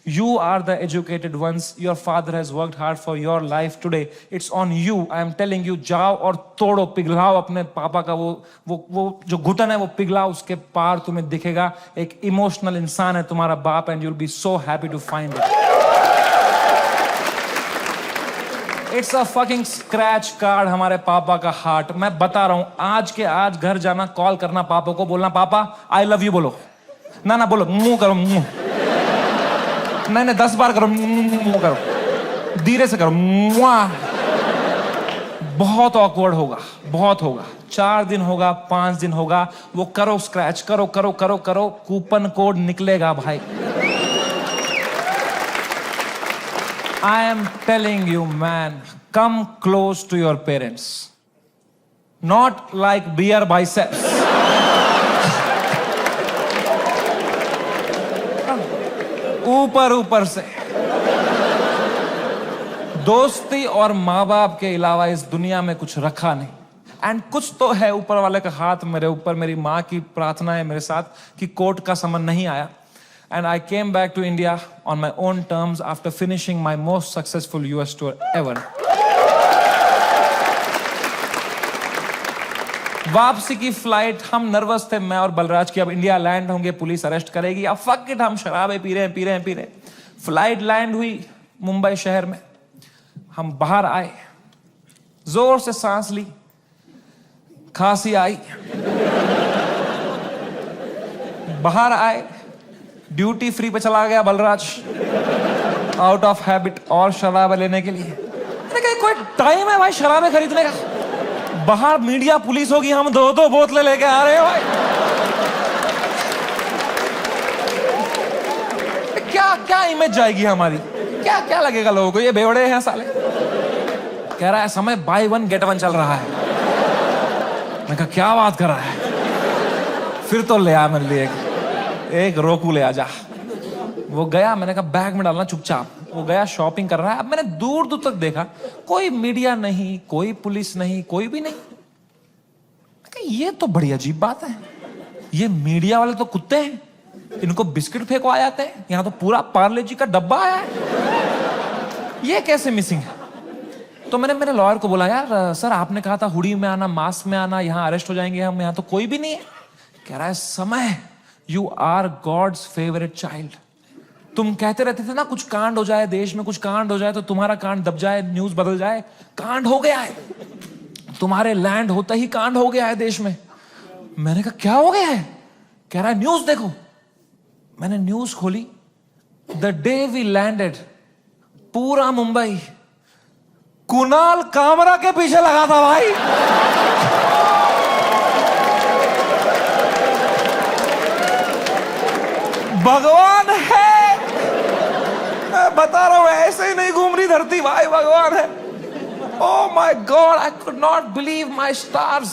You are the educated ones. Your father has worked hard for your life today. It's on you. I am telling you, जाओ और तोड़ो, पिघलाओ अपने पापा का वो जो घुटन है वो पिघलाओ. उसके पार तुम्हें दिखेगा एक इमोशनल इंसान है तुम्हारा बाप, and you'll be so happy to find it. It's a fucking scratch card हमारे पापा का हार्ट. मैं बता रहा हूं, आज के आज घर जाना, कॉल करना पापा को, बोलना पापा आई लव यू बोलो. ना बोलो, मुंह करो, मुंह नहीं 10 बार करो, मुंह करो, धीरे से करो. बहुत ऑकवर्ड होगा, बहुत होगा. 4 दिन होगा, 5 दिन होगा, वो करो स्क्रैच, करो करो करो करो, कूपन कोड निकलेगा भाई. I am telling you man, come close to your parents, not like beer biceps. ऊपर से. दोस्ती और माँ बाप के अलावा इस दुनिया में कुछ रखा नहीं. एंड कुछ तो है ऊपर वाले का हाथ मेरे ऊपर. मेरी माँ की प्रार्थना है मेरे साथ कि कोर्ट का समन नहीं आया. And I came back to India on my own terms after finishing my most successful US tour ever. वापसी की फ्लाइट, हम नर्वस थे मैं और बलराज की, अब इंडिया लैंड होंगे, पुलिस अरेस्ट करेगी, अब फक इट, हम शराबें पी रहे हैं. फ्लाइट लैंड हुई मुंबई शहर में. हम बाहर आए, जोर से सांस ली, खांसी आई. बाहर आए, ड्यूटी फ्री पे चला गया बलराज, आउट ऑफ हैबिट, और शराबें लेने के लिए. मैंने कहा कोई टाइम है भाई शराबें खरीदने का? बाहर मीडिया पुलिस होगी, हम 2 बोतलें लेके आ रहे हैं भाई. क्या इमेज जाएगी हमारी? क्या लगेगा लोगों को, ये बेवड़े हैं साले. कह रहा है समय बाय 1 गेट 1 चल रहा है. मैं कहा क्या बात कर रहा है? फिर तो ले आ मेरे लिए एक रोकू ले आ जा. वो गया, मैंने कहा बैग में डालना चुपचाप. वो गया, शॉपिंग कर रहा है. अब मैंने दूर तक देखा, कोई मीडिया नहीं, कोई पुलिस नहीं, कोई भी नहीं. ये तो बड़ी अजीब बात है. ये मीडिया वाले तो कुत्ते हैं, इनको बिस्किट फेंको आ जाते हैं. यहां तो पूरा पार्ले जी का डब्बा आया है, ये कैसे मिसिंग है? तो मैंने मेरे लॉयर को बोला, यार सर आपने कहा था हुडी में आना, मास्क में आना, यहाँ अरेस्ट हो जाएंगे हम, यहाँ तो कोई भी नहीं है. कह रहा है समय, you are God's favourite child. तुम कहते रहते थे ना कुछ कांड हो जाए देश में, कुछ कांड हो जाए तो तुम्हारा कांड दब जाए, न्यूज बदल जाए. कांड हो गया है, तुम्हारे लैंड होता ही कांड हो गया है देश में. मैंने कहा क्या हो गया है? कह रहा है न्यूज देखो. मैंने न्यूज खोली. द डे वी लैंडेड, पूरा मुंबई कुणाल कामरा के पीछे लगा था भाई. भगवान है, मैं बता रहा हूं, ऐसे ही नहीं घूम रही धरती भाई, भगवान है। Oh my God, I could not believe my stars.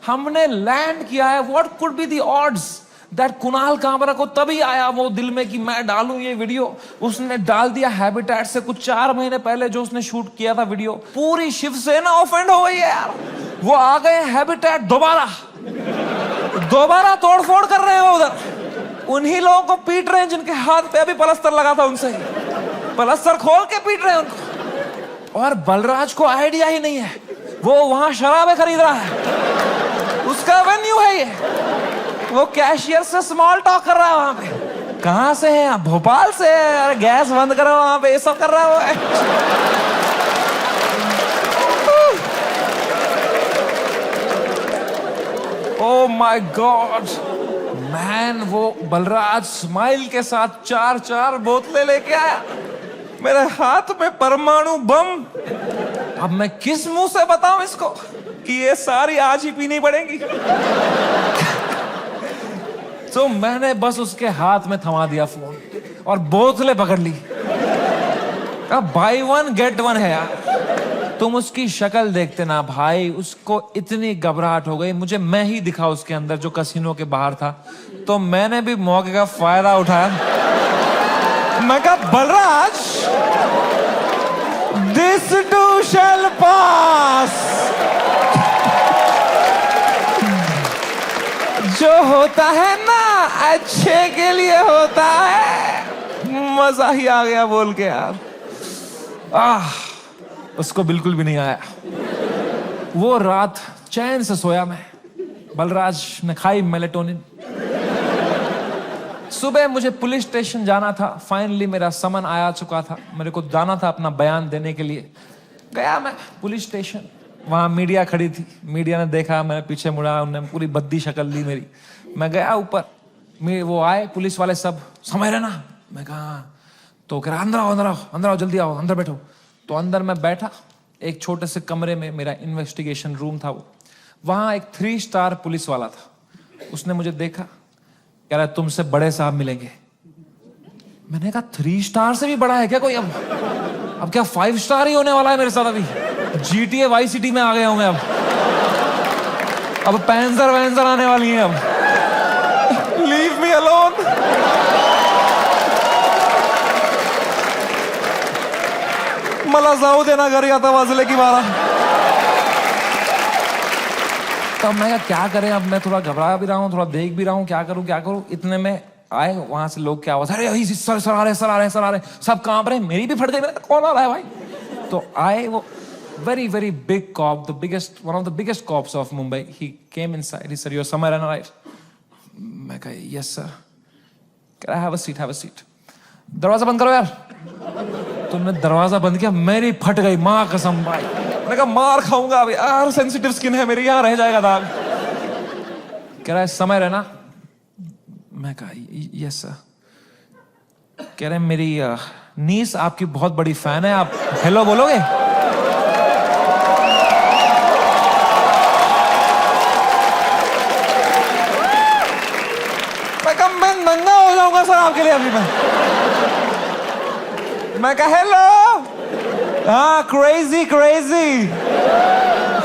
हमने लैंड किया है। What could be the odds that Kunal Kamra को तभी आया वो दिल में कि मैं डालूं ये वीडियो। उसने डाल दिया हैबिटेट से कुछ 4 महीने पहले जो उसने शूट किया था वीडियो। पूरी शिवसेना ऑफेंड हो गई है यार। वो आ गए हैबिटेट दोबारा तोड़फोड़ कर रहे हैं उधर। उन्हीं लोगों को पीट रहे हैं जिनके हाथ पे अभी पलस्तर लगा था, उनसे पलस्तर खोल के पीट रहे हैं उनको। और बलराज को आइडिया ही नहीं है, वो वहां शराबें खरीद रहा है, उसका वेन्यू है ये। वो कैशियर से स्मॉल टॉक कर रहा है वहां पे। कहां से है आप? भोपाल से है। अरे गैस बंद करो वहां पे, ये सब कर रहा है वो। ओह माय गॉड मैन, वो बलराज स्माइल के साथ 4 बोतलें लेके आया। मेरे हाथ में परमाणु बम। अब मैं किस मुंह से बताऊं इसको कि ये सारी आज ही पीनी पड़ेगी। तो मैंने बस उसके हाथ में थमा दिया फोन और बोतलें पकड़ ली। अब बाय 1 गेट 1 है यार। तुम उसकी शक्ल देखते ना भाई, उसको इतनी घबराहट हो गई। मुझे मैं ही दिखा उसके अंदर जो कैसीनो के बाहर था। तो मैंने भी मौके का फायदा उठाया। मैं कहा बलराज, दिस टू शैल पास। जो होता है ना अच्छे के लिए होता है। मजा ही आ गया बोल के यार। उसको बिल्कुल भी नहीं आया। वो रात चैन से सोया मैं। बलराज ने खाई मेलेटोनिन। सुबह मुझे पुलिस स्टेशन जाना था। फाइनली मेरा समन आया चुका था। मेरे को जाना था अपना बयान देने के लिए। गया मैं पुलिस स्टेशन। वहां मीडिया खड़ी थी। मीडिया ने देखा, मैं पीछे मुड़ा, उन्होंने पूरी बद्दी शक्ल ली मेरी। मैं गया ऊपर, वो आए पुलिस वाले सब, समय रहना। मैं कहा, तो कह रहा अंदर आओ, अंदर आओ, अंदर आओ, जल्दी आओ, अंदर बैठो। तो अंदर मैं बैठा एक छोटे से कमरे में। मेरा इन्वेस्टिगेशन रूम था वो। वहां एक 3 स्टार पुलिस वाला था। उसने मुझे देखा, कह रहा तुमसे बड़े साहब मिलेंगे। मैंने कहा 3 स्टार से भी बड़ा है क्या कोई? अब क्या 5 स्टार ही होने वाला है मेरे साथ? अभी GTA वाई सिटी में आ गया हूं मैं। अब पैंजर वैंजर आने वाली हैं। अब लीव मी अलोन। मला जाऊ देना घरी, आता वाजले की 12। तब मैं क्या करें? अब मैं थोड़ा घबरा भी रहा हूँ, थोड़ा देख भी रहा हूँ, क्या करूँ। इतने में आए वहां से लोग, क्या आवाज, अरे सर आ रहे, सब कांप रहे। मेरी भी फट गई। कौन आ रहा है भाई? तो आए वो very big cop, one of the biggest cops of Mumbai. He came inside. He said, "You're somewhere in right?" मैं कहा, "Yes sir." कह रहा, have a seat. दरवाजा बंद करो यार। तुमने दरवाजा बंद किया, मेरी फट गई माँ कसम भाई। मैंने कहा मार खाऊंगा अभी यार, सेंसिटिव स्किन है मेरी, यहाँ रह जाएगा दाग। कह रहा है समय रहना। मैं कहा यस सर। कह रहे मेरी नीस आपकी बहुत बड़ी फैन है, आप हेलो बोलोगे? मैं नंगा हो जाऊंगा सर आपके लिए अभी। मैं कहा हेलो। हाँ, crazy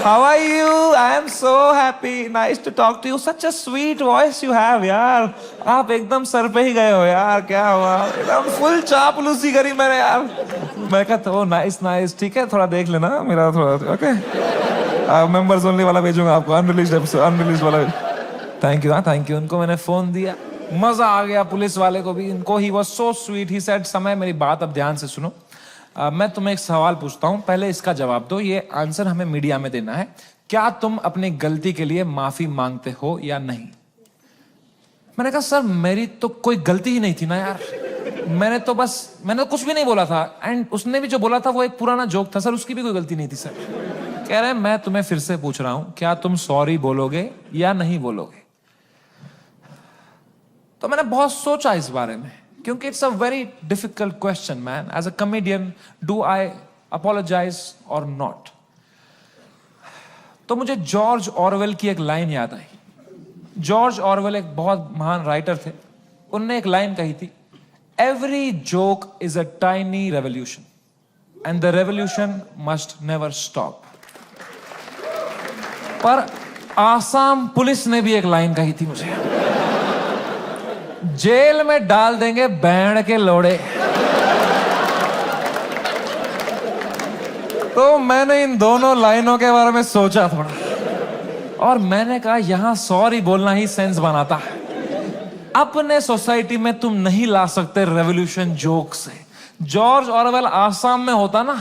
how are you? I am so happy, nice to talk to you, such a sweet voice you have यार। आप एकदम सर पे ही गए हो यार, क्या हुआ? एकदम फुल चापलूसी करी मैंने यार। मैं कहा तो नाइस, ठीक है, थोड़ा देख लेना मेरा थोड़ा, ओके। मेंबर्स ओनली वाला भेजूंगा आपको, अनरिलीज्ड वाला। Thank you. उनको मैंने फोन दिया, मजा आ गया पुलिस वाले को भी। इनको he was so sweet. He said समय मेरी बात अब ध्यान से सुनो। मैं तुम्हें एक सवाल पूछता हूं, पहले इसका जवाब दो। ये आंसर हमें मीडिया में देना है। क्या तुम अपनी गलती के लिए माफी मांगते हो या नहीं? मैंने कहा सर मेरी तो कोई गलती ही नहीं थी ना यार। मैंने तो कुछ भी नहीं बोला था। एंड उसने भी जो बोला था वो एक पुराना जोक था सर, उसकी भी कोई गलती नहीं थी सर। कह रहे मैं तुम्हें फिर से पूछ रहा हूं, क्या तुम सॉरी बोलोगे या नहीं बोलोगे? तो मैंने बहुत सोचा इस बारे में, क्योंकि it's a very difficult question man. As a comedian, do I apologise और नॉट? तो मुझे जॉर्ज ऑरवेल की एक लाइन याद आई। जॉर्ज ऑरवेल एक बहुत महान राइटर थे। उनने एक लाइन कही थी every joke is a tiny revolution, and the revolution must never stop. पर आसाम पुलिस ने भी एक लाइन कही थी मुझे, जेल में डाल देंगे बैंड के लोड़े। तो मैंने इन दोनों लाइनों के बारे में सोचा थोड़ा, और मैंने कहा यहां सॉरी बोलना ही सेंस बनाता है। अपने सोसाइटी में तुम नहीं ला सकते रेवोल्यूशन जोक से। जॉर्ज ऑरवेल आसाम में होता ना,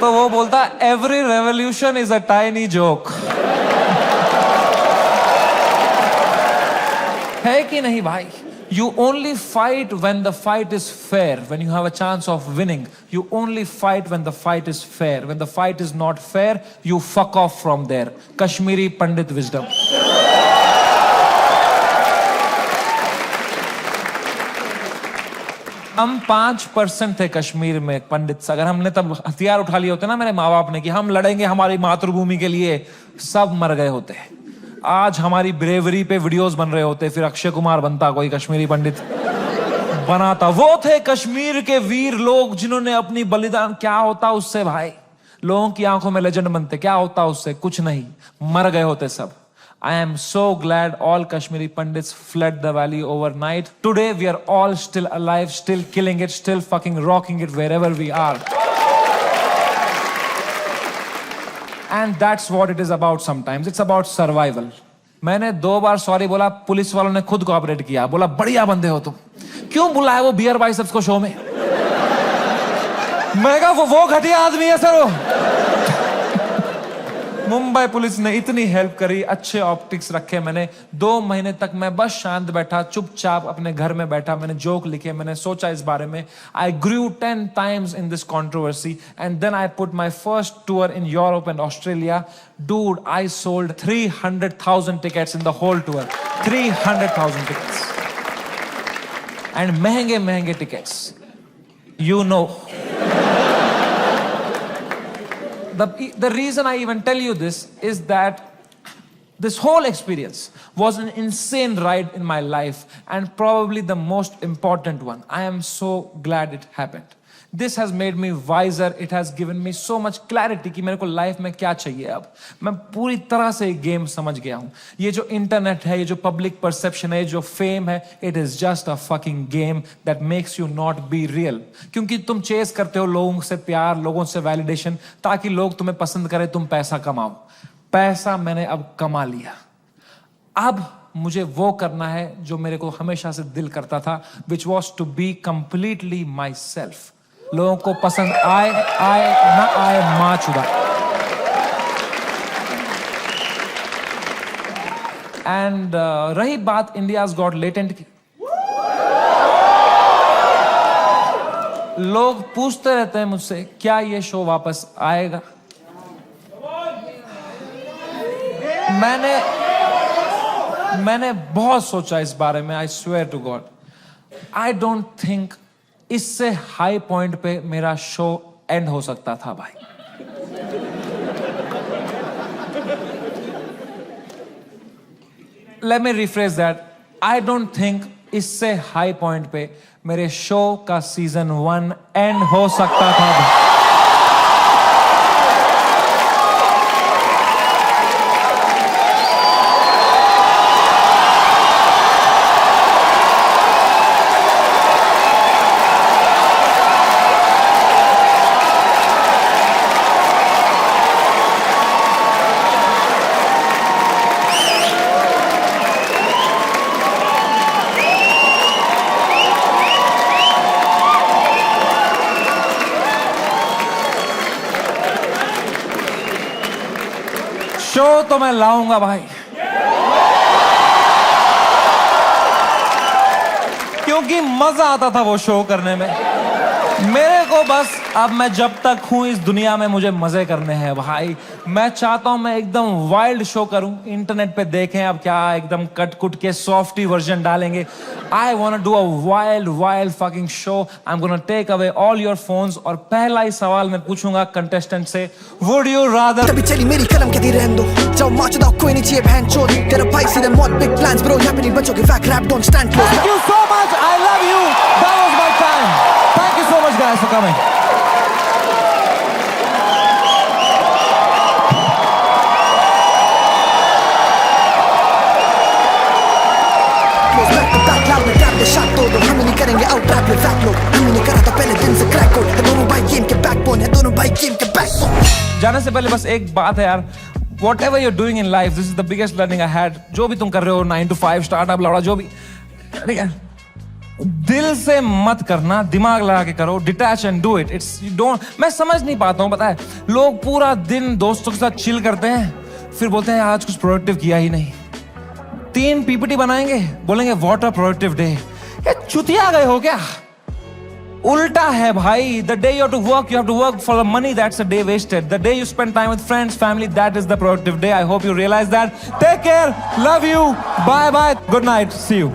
तो वो बोलता every revolution is a tiny joke. है कि नहीं भाई? You only fight when the fight is fair, when you have a chance of winning. You only fight when the fight is fair. When the fight is not fair, you fuck off from there. Kashmiri Pandit wisdom. हम 5% थे कश्मीर में पंडित। अगर हमने तब हथियार उठा लिए होते ना मेरे माँ बाप ने कि हम लड़ेंगे हमारी मातृभूमि के लिए, सब मर गए होते। आज हमारी ब्रेवरी पे वीडियोस बन रहे होते, फिर अक्षय कुमार बनता, कोई कश्मीरी पंडित बनाता। वो थे कश्मीर के वीर लोग जिन्होंने अपनी बलिदान। क्या होता उससे भाई? लोगों की आंखों में लेजेंड बनते। क्या होता उससे? कुछ नहीं, मर गए होते सब। I am so glad all Kashmiri Pandits fled the valley overnight. Today we are all still alive, still killing it, still fucking rocking it wherever we are. And that's what it is about sometimes. It's about survival. मैंने 2 बार sorry बोला, police वालों ने खुद cooperate किया, बोला बढ़िया बंदे हो तुम। क्यों बुलाया वो बियर बाइसेप्स को शो में? मैं कहा वो घटिया आदमी है सर वो। मुंबई पुलिस ने इतनी हेल्प करी, अच्छे ऑप्टिक्स रखे मैंने। 2 महीने तक मैं बस शांत बैठा, चुपचाप अपने घर में बैठा। मैंने जोक लिखे, मैंने सोचा इस बारे में। आई grew 10 times in this controversy and then I put my first tour in Europe and Australia. Dude, I sold 300,000 tickets in the whole tour. 300,000 tickets. And महंगे tickets. You know. The reason I even tell you this is that this whole experience was an insane ride in my life and probably the most important one. I am so glad it happened. This has made me wiser. It has given me so much clarity कि मेरे को life में क्या चाहिए। अब मैं पूरी तरह से गेम समझ गया हूँ। ये जो इंटरनेट है, ये जो पब्लिक परसेप्शन है, जो फेम है, it is just a fucking game that makes you not be real. क्योंकि तुम चेस करते हो लोगों से प्यार, लोगों से वैलिडेशन, ताकि लोग तुम्हें पसंद करें, तुम पैसा कमाओ। पैसा मैंने अब कमा लिया। अब मुझे वो करना है जो मेरे को हमेशा से दिल करता था, which was to be completely myself. लोगों को पसंद आए ना आए, मां चुदा। एंड रही बात इंडियाज गॉट लेटेंट की, लोग पूछते रहते हैं मुझसे क्या ये शो वापस आएगा। मैंने बहुत सोचा इस बारे में। I swear to God, I don't think इससे हाई पॉइंट पे मेरा शो एंड हो सकता था भाई। Let me rephrase that. I don't think इससे हाई पॉइंट पे मेरे शो का सीजन 1 एंड हो सकता था भाई। शो तो मैं लाऊंगा भाई, क्योंकि मजा आता था वो शो करने में। मेरे को बस अब मैं जब तक हूं इस दुनिया में मुझे मजे करने हैं भाई। मैं चाहता हूं मैं एकदम वाइल्ड शो करूं, इंटरनेट पे देखें अब क्या एकदम कट कुट के सॉफ्टी वर्जन डालेंगे। I want to do a wild fucking show. I am gonna take away all your phones और पहला ही सवाल मैं पूछूंगा कंटेस्टेंट से, वुड यू रादर। तभी चली मेरी कलम के दी रहने दो, जाओ माच दो कोई नहीं चाहिए बहन चोद, तेरा भाई सीधे मौत बिग प्लान्स ब्रो, यहाँ पे नहीं बचोगे fake rap don't stand close. Thank you so much, I love you, that was my time, thank you so much guys for coming. हम नहीं करेंगे आउट रैप में फैक लोग, हम नहीं करा था पहले दिन से क्रैक कोड, है दोनों भाई गेम के बैकबोन, है दोनों भाई गेम के बैकबोन। जाने से पहले बस एक बात है यार, whatever you're doing in life, this is the biggest learning I had. जो भी तुम कर रहे हो 9 to 5 स्टार्टअप लौड़ा जो भी, ठीक है, दिल से मत करना, दिमाग लगा के करो, detach and do it. It's don't, मैं समझ नहीं पाता हूँ, पता है लोग पूरा दिन दोस्तों के साथ चिल करते हैं, फिर बोलते हैं आज कुछ प्रोडक्टिव किया ही नहीं। 3 पीपीटी बनाएंगे, बोलेंगे व्हाट अ प्रोडक्टिव डे। ये चुतिया गए हो क्या? उल्टा है भाई। The day you have to work for the money, that's a day wasted. The day you spend time with friends family, that is the productive day. I hope you realise that. Take care, love you, bye bye, good night, see you.